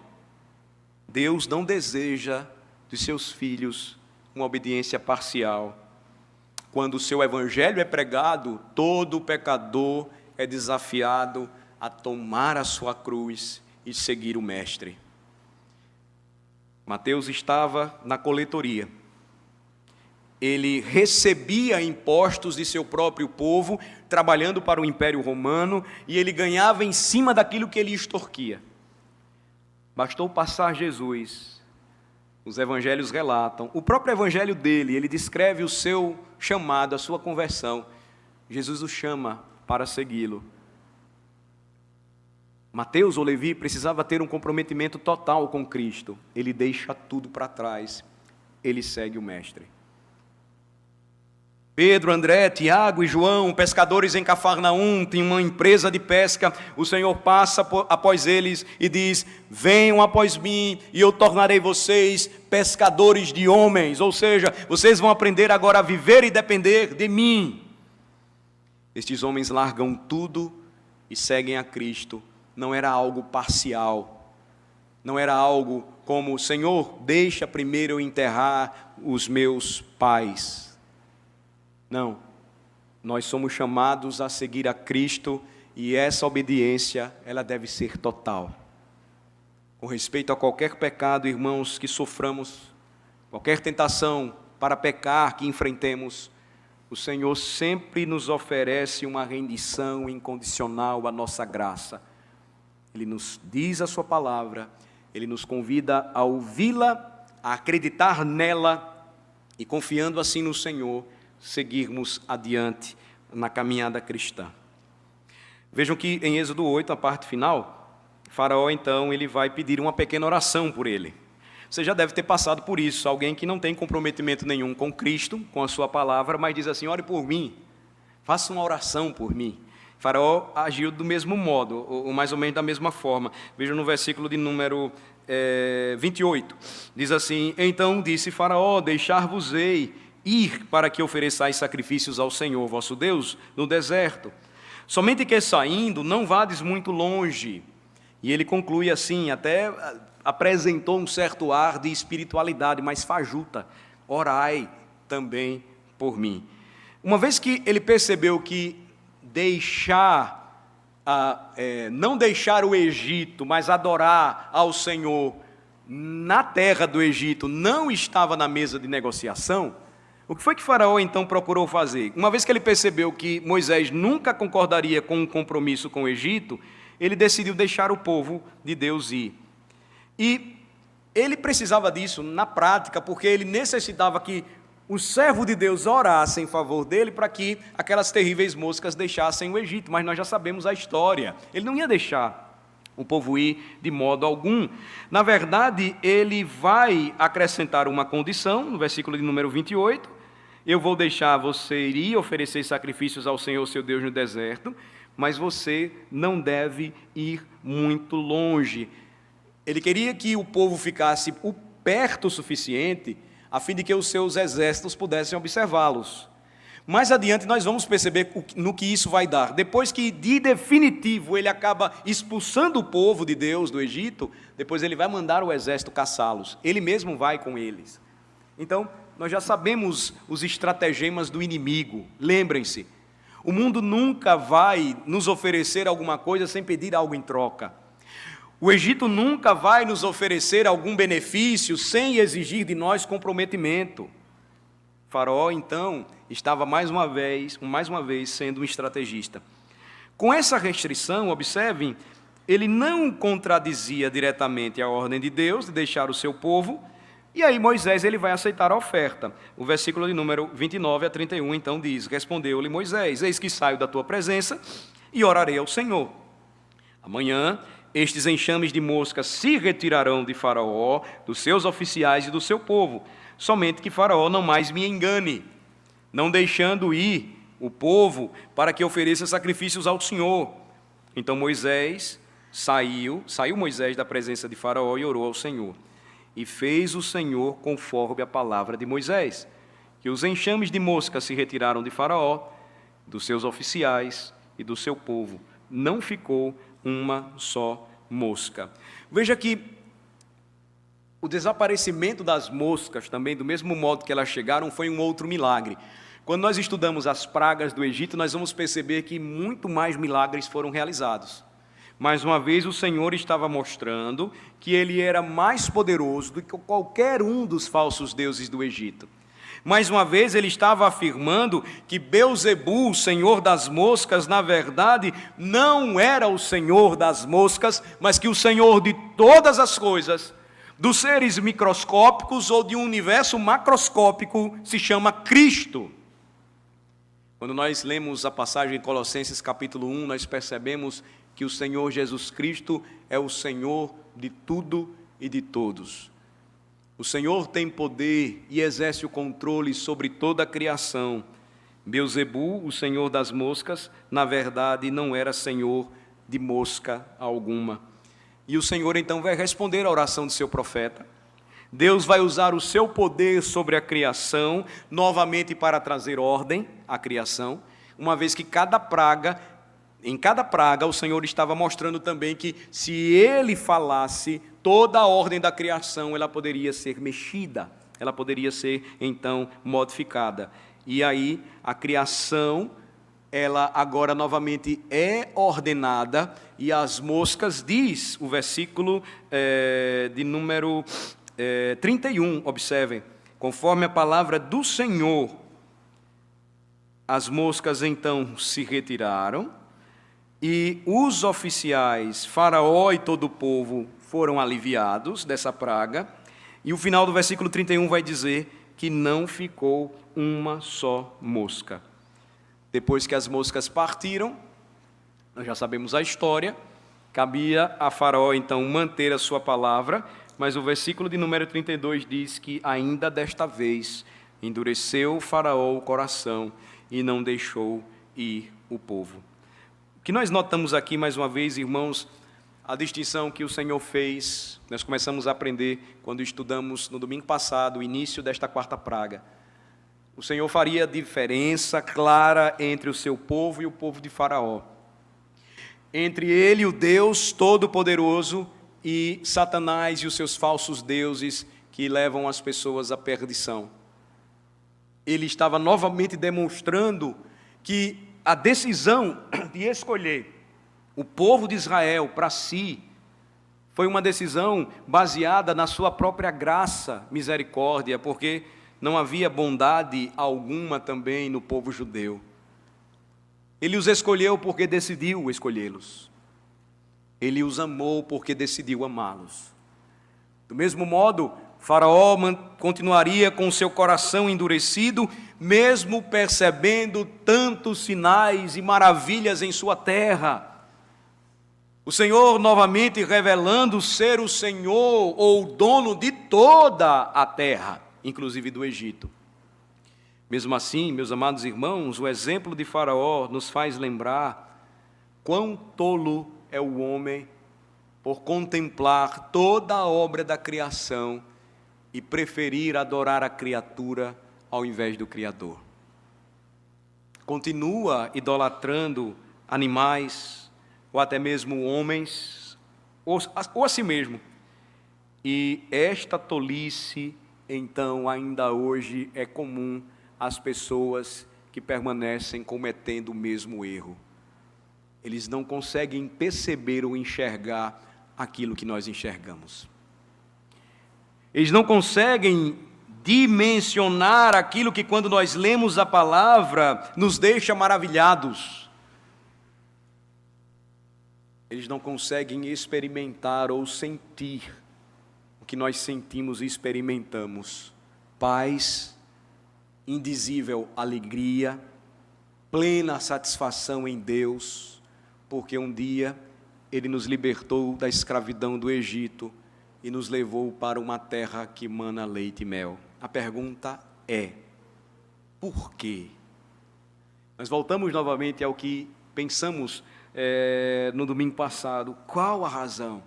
S1: Deus não deseja dos seus filhos uma obediência parcial. Quando o seu evangelho é pregado, todo pecador é desafiado a tomar a sua cruz e seguir o Mestre. Mateus estava na coletoria. Ele recebia impostos de seu próprio povo, trabalhando para o Império Romano, e ele ganhava em cima daquilo que ele extorquia. Bastou passar Jesus. Os evangelhos relatam, o próprio evangelho dele, ele descreve o seu chamado, a sua conversão. Jesus o chama para segui-lo. Mateus ou Levi precisava ter um comprometimento total com Cristo. Ele deixa tudo para trás, ele segue o Mestre. Pedro, André, Tiago e João, pescadores em Cafarnaum, tinham uma empresa de pesca. O Senhor passa após eles e diz: venham após mim e eu tornarei vocês pescadores de homens. Ou seja, vocês vão aprender agora a viver e depender de mim. Estes homens largam tudo e seguem a Cristo. Não era algo parcial, não era algo como: Senhor, deixa primeiro eu enterrar os meus pais. Não, nós somos chamados a seguir a Cristo e essa obediência, ela deve ser total. Com respeito a qualquer pecado, irmãos, que soframos, qualquer tentação para pecar que enfrentemos, o Senhor sempre nos oferece uma rendição incondicional à nossa graça. Ele nos diz a sua palavra, Ele nos convida a ouvi-la, a acreditar nela e, confiando assim no Senhor, seguirmos adiante na caminhada cristã. Vejam que em Êxodo 8, a parte final, Faraó então ele vai pedir uma pequena oração por ele. Você já deve ter passado por isso, alguém que não tem comprometimento nenhum com Cristo, com a sua palavra, mas diz assim: ore por mim, faça uma oração por mim. Faraó agiu do mesmo modo, ou mais ou menos da mesma forma. Veja no versículo de número 28. Diz assim: então disse Faraó, deixar-vos-ei ir para que ofereçais sacrifícios ao Senhor vosso Deus no deserto. Somente que saindo, não vades muito longe. E ele conclui assim, até apresentou um certo ar de espiritualidade, mais fajuta. Orai também por mim. Uma vez que ele percebeu que não deixar o Egito, mas adorar ao Senhor na terra do Egito não estava na mesa de negociação, o que foi que Faraó então procurou fazer? Uma vez que ele percebeu que Moisés nunca concordaria com um compromisso com o Egito, ele decidiu deixar o povo de Deus ir. E ele precisava disso na prática, porque ele necessitava que o servo de Deus orasse em favor dele para que aquelas terríveis moscas deixassem o Egito, mas nós já sabemos a história. Ele não ia deixar o povo ir de modo algum. Na verdade, ele vai acrescentar uma condição, no versículo de número 28, eu vou deixar você ir e oferecer sacrifícios ao Senhor, seu Deus, no deserto, mas você não deve ir muito longe. Ele queria que o povo ficasse perto o suficiente a fim de que os seus exércitos pudessem observá-los. Mais adiante nós vamos perceber no que isso vai dar. Depois que de definitivo ele acaba expulsando o povo de Deus do Egito, depois ele vai mandar o exército caçá-los. Ele mesmo vai com eles. Então, nós já sabemos os estratagemas do inimigo. Lembrem-se, o mundo nunca vai nos oferecer alguma coisa sem pedir algo em troca. O Egito nunca vai nos oferecer algum benefício sem exigir de nós comprometimento. Faraó, então, estava mais uma vez sendo um estrategista. Com essa restrição, observem, ele não contradizia diretamente a ordem de Deus de deixar o seu povo, e aí Moisés ele vai aceitar a oferta. O versículo de número 29 a 31, então, diz: respondeu-lhe Moisés, eis que saio da tua presença e orarei ao Senhor. Amanhã estes enxames de moscas se retirarão de Faraó, dos seus oficiais e do seu povo, somente que Faraó não mais me engane, não deixando ir o povo para que ofereça sacrifícios ao Senhor. Então Moisés saiu Moisés da presença de Faraó e orou ao Senhor. E fez o Senhor conforme a palavra de Moisés, que os enxames de moscas se retiraram de Faraó, dos seus oficiais e do seu povo. Não ficou uma só mosca. Veja que o desaparecimento das moscas também, do mesmo modo que elas chegaram, foi um outro milagre. Quando nós estudamos as pragas do Egito, nós vamos perceber que muito mais milagres foram realizados. Mais uma vez, o Senhor estava mostrando que Ele era mais poderoso do que qualquer um dos falsos deuses do Egito. Mais uma vez, ele estava afirmando que Belzebu, o senhor das moscas, na verdade, não era o senhor das moscas, mas que o senhor de todas as coisas, dos seres microscópicos ou de um universo macroscópico, se chama Cristo. Quando nós lemos a passagem em Colossenses capítulo 1, nós percebemos que o Senhor Jesus Cristo é o Senhor de tudo e de todos. O Senhor tem poder e exerce o controle sobre toda a criação. Belzebu, o senhor das moscas, na verdade não era senhor de mosca alguma. E o Senhor então vai responder à oração de seu profeta. Deus vai usar o seu poder sobre a criação, novamente para trazer ordem à criação, uma vez que em cada praga, o Senhor estava mostrando também que, se Ele falasse, toda a ordem da criação, ela poderia ser mexida, ela poderia ser, então, modificada. E aí, a criação, ela agora novamente é ordenada, e as moscas, diz o versículo de número 31, observem, conforme a palavra do Senhor, as moscas, então, se retiraram, e os oficiais, Faraó e todo o povo, foram aliviados dessa praga. E o final do versículo 31 vai dizer que não ficou uma só mosca. Depois que as moscas partiram, nós já sabemos a história, cabia a Faraó então manter a sua palavra, mas o versículo de número 32 diz que ainda desta vez endureceu Faraó o coração e não deixou e o povo. O que nós notamos aqui, mais uma vez, irmãos, a distinção que o Senhor fez, nós começamos a aprender quando estudamos no domingo passado, o início desta quarta praga. O Senhor faria diferença clara entre o seu povo e o povo de Faraó. Entre ele, o Deus Todo-Poderoso, e Satanás e os seus falsos deuses que levam as pessoas à perdição. Ele estava novamente demonstrando que a decisão de escolher o povo de Israel para si foi uma decisão baseada na sua própria graça, misericórdia, porque não havia bondade alguma também no povo judeu. Ele os escolheu porque decidiu escolhê-los. Ele os amou porque decidiu amá-los. Do mesmo modo, Faraó continuaria com seu coração endurecido, mesmo percebendo tantos sinais e maravilhas em sua terra. O Senhor novamente revelando ser o Senhor ou o dono de toda a terra, inclusive do Egito. Mesmo assim, meus amados irmãos, o exemplo de Faraó nos faz lembrar quão tolo é o homem por contemplar toda a obra da criação e preferir adorar a criatura ao invés do Criador. Continua idolatrando animais, ou até mesmo homens, ou a si mesmo. E esta tolice, então, ainda hoje é comum às pessoas que permanecem cometendo o mesmo erro. Eles não conseguem perceber ou enxergar aquilo que nós enxergamos. Eles não conseguem dimensionar aquilo que, quando nós lemos a palavra, nos deixa maravilhados. Eles não conseguem experimentar ou sentir o que nós sentimos e experimentamos: paz, indizível alegria, plena satisfação em Deus, porque um dia Ele nos libertou da escravidão do Egito e nos levou para uma terra que mana leite e mel. A pergunta é: por quê? Nós voltamos novamente ao que pensamos no domingo passado. Qual a razão?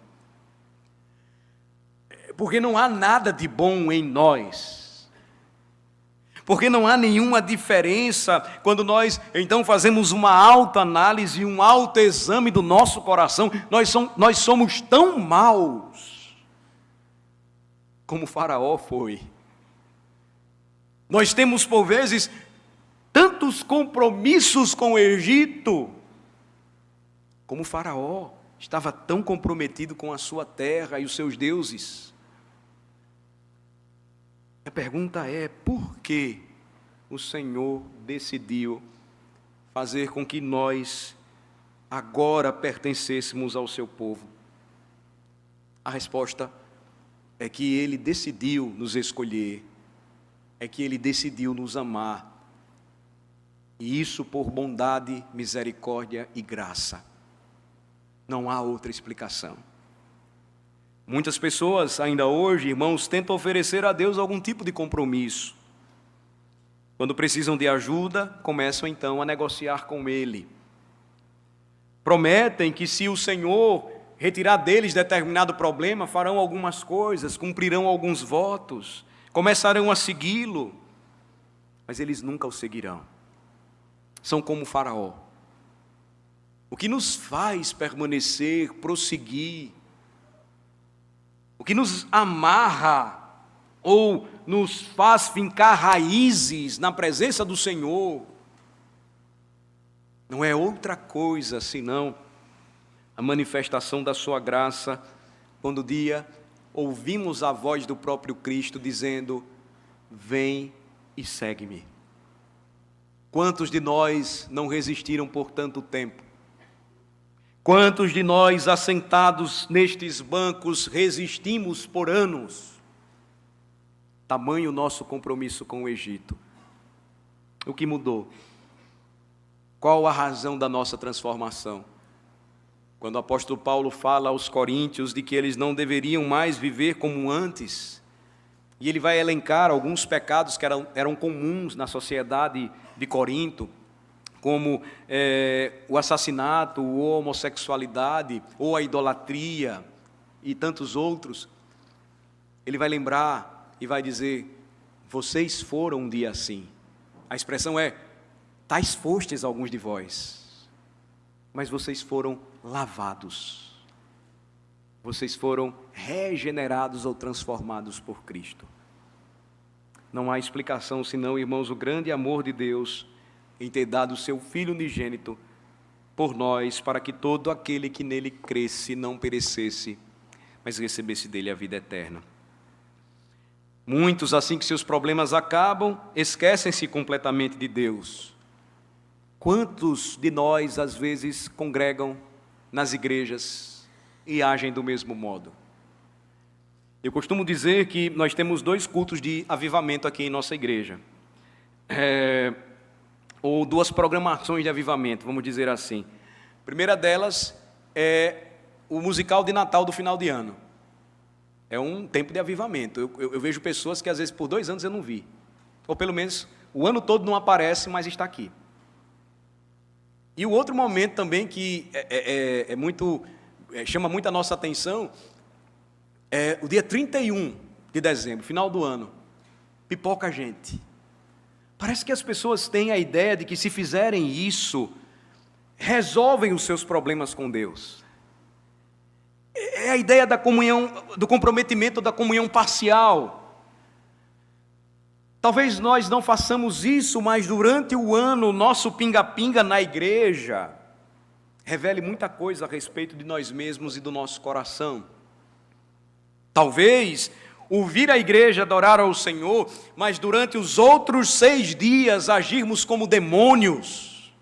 S1: Porque não há nada de bom em nós. Porque não há nenhuma diferença quando nós, então, fazemos uma autoanálise, um autoexame do nosso coração. Nós somos tão maus como Faraó foi. Nós temos, por vezes, tantos compromissos com o Egito, como Faraó estava tão comprometido com a sua terra e os seus deuses. A pergunta é: por que o Senhor decidiu fazer com que nós agora pertencêssemos ao seu povo? A resposta é que Ele decidiu nos escolher, é que Ele decidiu nos amar, e isso por bondade, misericórdia e graça. Não há outra explicação. Muitas pessoas, ainda hoje, irmãos, tentam oferecer a Deus algum tipo de compromisso. Quando precisam de ajuda, começam então a negociar com Ele. Prometem que, se o Senhor retirar deles determinado problema, farão algumas coisas, cumprirão alguns votos, começarão a segui-lo, mas eles nunca o seguirão. São como Faraó. O que nos faz permanecer, prosseguir, o que nos amarra ou nos faz fincar raízes na presença do Senhor, não é outra coisa senão a manifestação da sua graça, quando um dia ouvimos a voz do próprio Cristo dizendo: vem e segue-me. Quantos de nós não resistiram por tanto tempo? Quantos de nós, assentados nestes bancos, resistimos por anos? Tamanho o nosso compromisso com o Egito. O que mudou? Qual a razão da nossa transformação? Quando o apóstolo Paulo fala aos coríntios de que eles não deveriam mais viver como antes, e ele vai elencar alguns pecados que eram comuns na sociedade de Corinto, como o assassinato, ou a homossexualidade, ou a idolatria e tantos outros, ele vai lembrar e vai dizer: vocês foram um dia assim. A expressão é: tais fostes alguns de vós, mas vocês foram lavados, vocês foram regenerados ou transformados por Cristo. Não há explicação senão, irmãos, o grande amor de Deus em ter dado o seu Filho unigênito por nós, para que todo aquele que nele cresce não perecesse, mas recebesse dele a vida eterna. Muitos, assim que seus problemas acabam, esquecem-se completamente de Deus. Quantos de nós, às vezes, congregam nas igrejas e agem do mesmo modo? Eu costumo dizer que nós temos 2 cultos de avivamento aqui em nossa igreja. Ou 2 programações de avivamento, vamos dizer assim. A primeira delas é o musical de Natal do final de ano. É um tempo de avivamento. Eu vejo pessoas que às vezes por 2 anos eu não vi. Ou pelo menos o ano todo não aparece, mas está aqui. E o outro momento também que chama muito a nossa atenção é o dia 31 de dezembro, final do ano. Pipoca a gente. Parece que as pessoas têm a ideia de que se fizerem isso, resolvem os seus problemas com Deus. É a ideia da comunhão, do comprometimento da comunhão parcial. Talvez nós não façamos isso, mas durante o ano, o nosso pinga-pinga na igreja revele muita coisa a respeito de nós mesmos e do nosso coração. Talvez ouvir a igreja adorar ao Senhor, mas durante os outros 6 dias agirmos como demônios,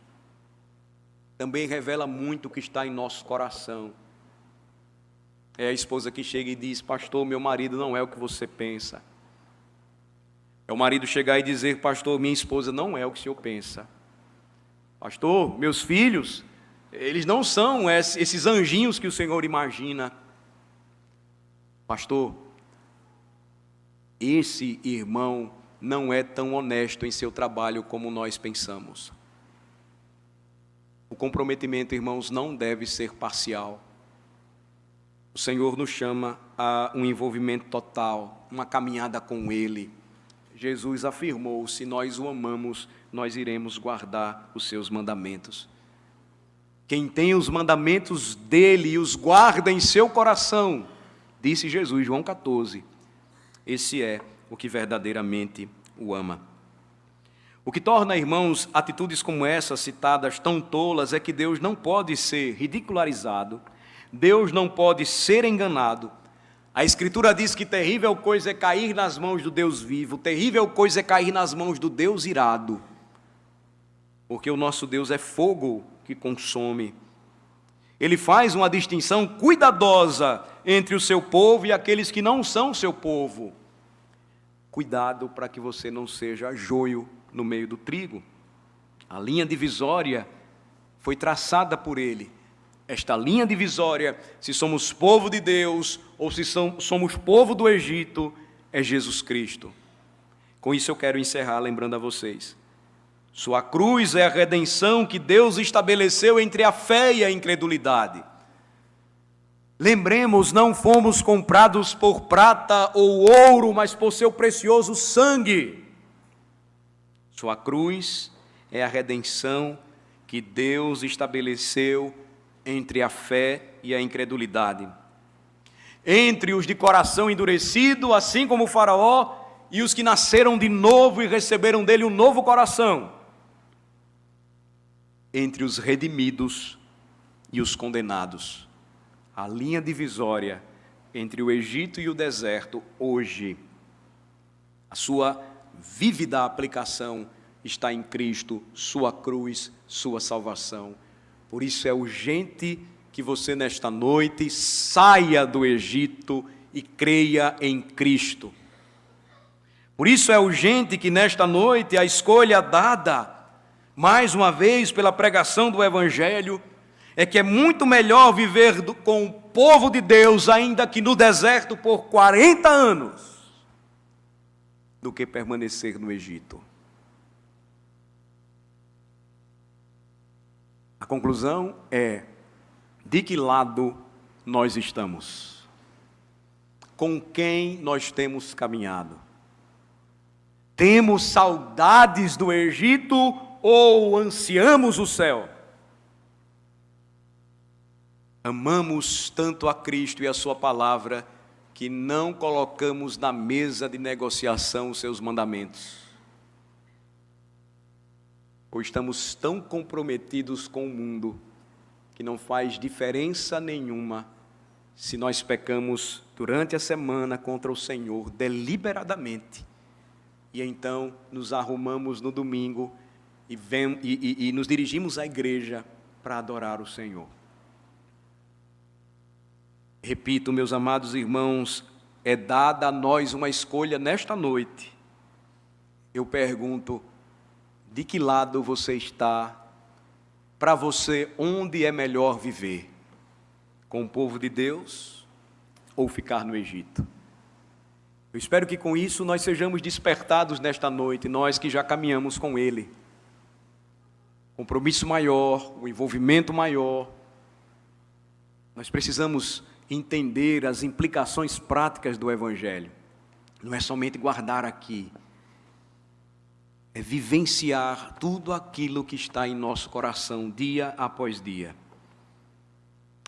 S1: também revela muito o que está em nosso coração. É a esposa que chega e diz: pastor, meu marido não é o que você pensa. É o marido chegar e dizer: pastor, minha esposa não é o que o senhor pensa. Pastor, meus filhos, eles não são esses anjinhos que o Senhor imagina. Pastor, esse irmão não é tão honesto em seu trabalho como nós pensamos. O comprometimento, irmãos, não deve ser parcial. O Senhor nos chama a um envolvimento total, uma caminhada com Ele. Jesus afirmou: se nós o amamos, nós iremos guardar os seus mandamentos. Quem tem os mandamentos dele e os guarda em seu coração, disse Jesus, João 14, esse é o que verdadeiramente o ama. O que torna, irmãos, atitudes como essas citadas tão tolas é que Deus não pode ser ridicularizado, Deus não pode ser enganado. A Escritura diz que terrível coisa é cair nas mãos do Deus vivo, terrível coisa é cair nas mãos do Deus irado, porque o nosso Deus é fogo que consome. Ele faz uma distinção cuidadosa entre o seu povo e aqueles que não são seu povo. Cuidado para que você não seja joio no meio do trigo. A linha divisória foi traçada por ele. Esta linha divisória, se somos povo de Deus ou se somos povo do Egito, é Jesus Cristo. Com isso eu quero encerrar lembrando a vocês: sua cruz é a redenção que Deus estabeleceu entre a fé e a incredulidade. Lembremos, não fomos comprados por prata ou ouro, mas por seu precioso sangue. Sua cruz é a redenção que Deus estabeleceu entre a fé e a incredulidade. Entre os de coração endurecido, assim como o Faraó, e os que nasceram de novo e receberam dele um novo coração. Entre os redimidos e os condenados. A linha divisória entre o Egito e o deserto, hoje, a sua vívida aplicação está em Cristo, sua cruz, sua salvação. Por isso é urgente que você nesta noite saia do Egito e creia em Cristo. Por isso é urgente que nesta noite a escolha dada, mais uma vez pela pregação do Evangelho, é que é muito melhor viver com o povo de Deus, ainda que no deserto por 40 anos, do que permanecer no Egito. conclusão é: de que lado nós estamos? Com quem nós temos caminhado? Temos saudades do Egito ou ansiamos o céu? Amamos tanto a Cristo e a sua palavra que não colocamos na mesa de negociação os seus mandamentos. Ou estamos tão comprometidos com o mundo que não faz diferença nenhuma se nós pecamos durante a semana contra o Senhor deliberadamente, e então nos arrumamos no domingo e nos dirigimos à igreja para adorar o Senhor. Repito, meus amados irmãos, é dada a nós uma escolha nesta noite. Eu pergunto: de que lado você está? Para você, onde é melhor viver? Com o povo de Deus ou ficar no Egito? Eu espero que com isso nós sejamos despertados nesta noite, nós que já caminhamos com Ele. Compromisso maior, um envolvimento maior. Nós precisamos entender as implicações práticas do Evangelho. Não é somente guardar aqui, é vivenciar tudo aquilo que está em nosso coração, dia após dia.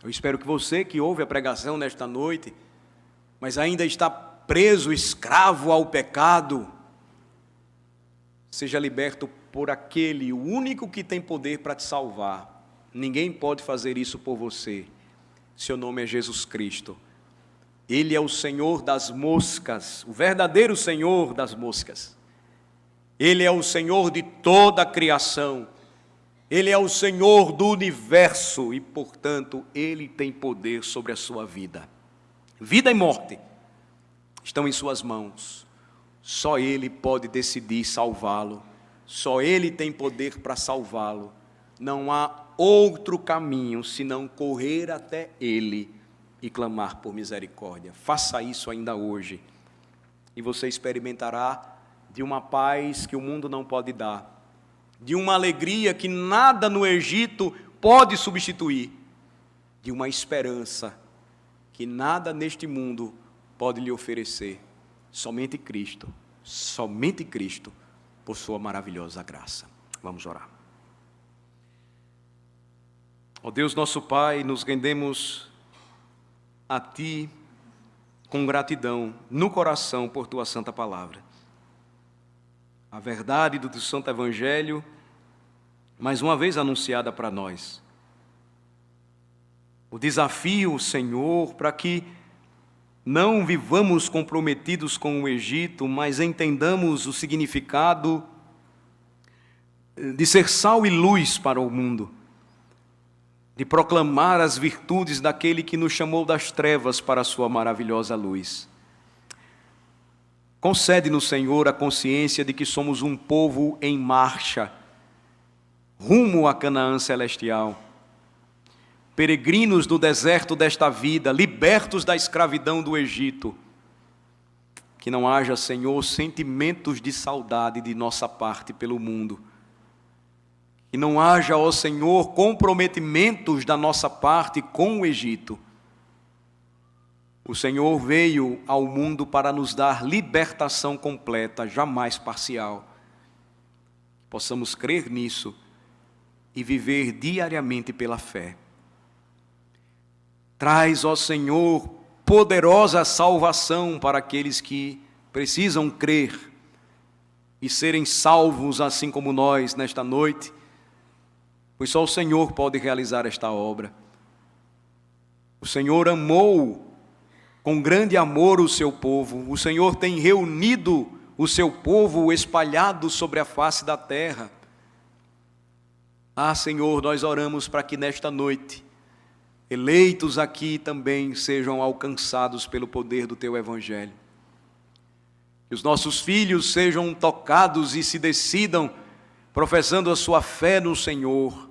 S1: Eu espero que você que ouve a pregação nesta noite, mas ainda está preso, escravo ao pecado, seja liberto por aquele, o único que tem poder para te salvar. Ninguém pode fazer isso por você. Seu nome é Jesus Cristo. Ele é o Senhor das moscas, o verdadeiro Senhor das moscas. Ele é o Senhor de toda a criação. Ele é o Senhor do universo e, portanto, Ele tem poder sobre a sua vida. Vida e morte estão em suas mãos. Só Ele pode decidir salvá-lo. Só Ele tem poder para salvá-lo. Não há outro caminho senão correr até Ele e clamar por misericórdia. Faça isso ainda hoje e você experimentará de uma paz que o mundo não pode dar, de uma alegria que nada no Egito pode substituir, de uma esperança que nada neste mundo pode lhe oferecer. Somente Cristo, por sua maravilhosa graça. Vamos orar. Ó Deus nosso Pai, nos rendemos a Ti com gratidão no coração por Tua santa palavra. A verdade do Teu santo Evangelho, mais uma vez anunciada para nós. O desafio, Senhor, para que não vivamos comprometidos com o Egito, mas entendamos o significado de ser sal e luz para o mundo, de proclamar as virtudes daquele que nos chamou das trevas para a sua maravilhosa luz. Concede-nos, Senhor, a consciência de que somos um povo em marcha, rumo a Canaã celestial, peregrinos no deserto desta vida, libertos da escravidão do Egito. Que não haja, Senhor, sentimentos de saudade de nossa parte pelo mundo. Que não haja, ó Senhor, comprometimentos da nossa parte com o Egito. O Senhor veio ao mundo para nos dar libertação completa, jamais parcial. Possamos crer nisso e viver diariamente pela fé. Traz, ó Senhor, poderosa salvação para aqueles que precisam crer e serem salvos assim como nós nesta noite, pois só o Senhor pode realizar esta obra. O Senhor amou com grande amor o seu povo. O Senhor tem reunido o seu povo espalhado sobre a face da terra. Ah, Senhor, nós oramos para que nesta noite, eleitos aqui também sejam alcançados pelo poder do Teu Evangelho. Que os nossos filhos sejam tocados e se decidam professando a sua fé no Senhor.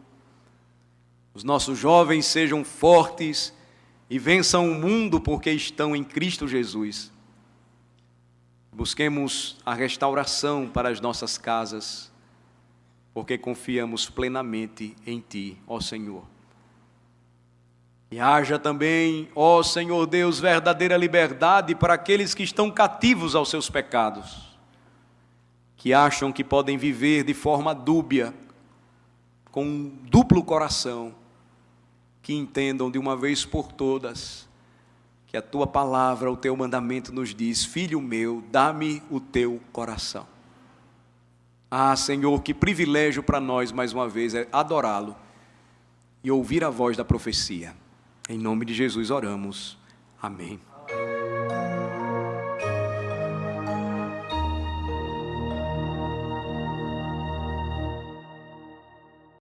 S1: Os nossos jovens sejam fortes e vençam o mundo porque estão em Cristo Jesus. Busquemos a restauração para as nossas casas. porque confiamos plenamente em Ti, ó Senhor. E haja também, ó Senhor Deus, verdadeira liberdade para aqueles que estão cativos aos seus pecados, que acham que podem viver de forma dúbia, com um duplo coração, que entendam de uma vez por todas que a Tua palavra, o Teu mandamento nos diz: filho meu, dá-me o Teu coração. Ah, Senhor, que privilégio para nós, mais uma vez, é adorá-lo e ouvir a voz da profecia. Em nome de Jesus oramos. Amém.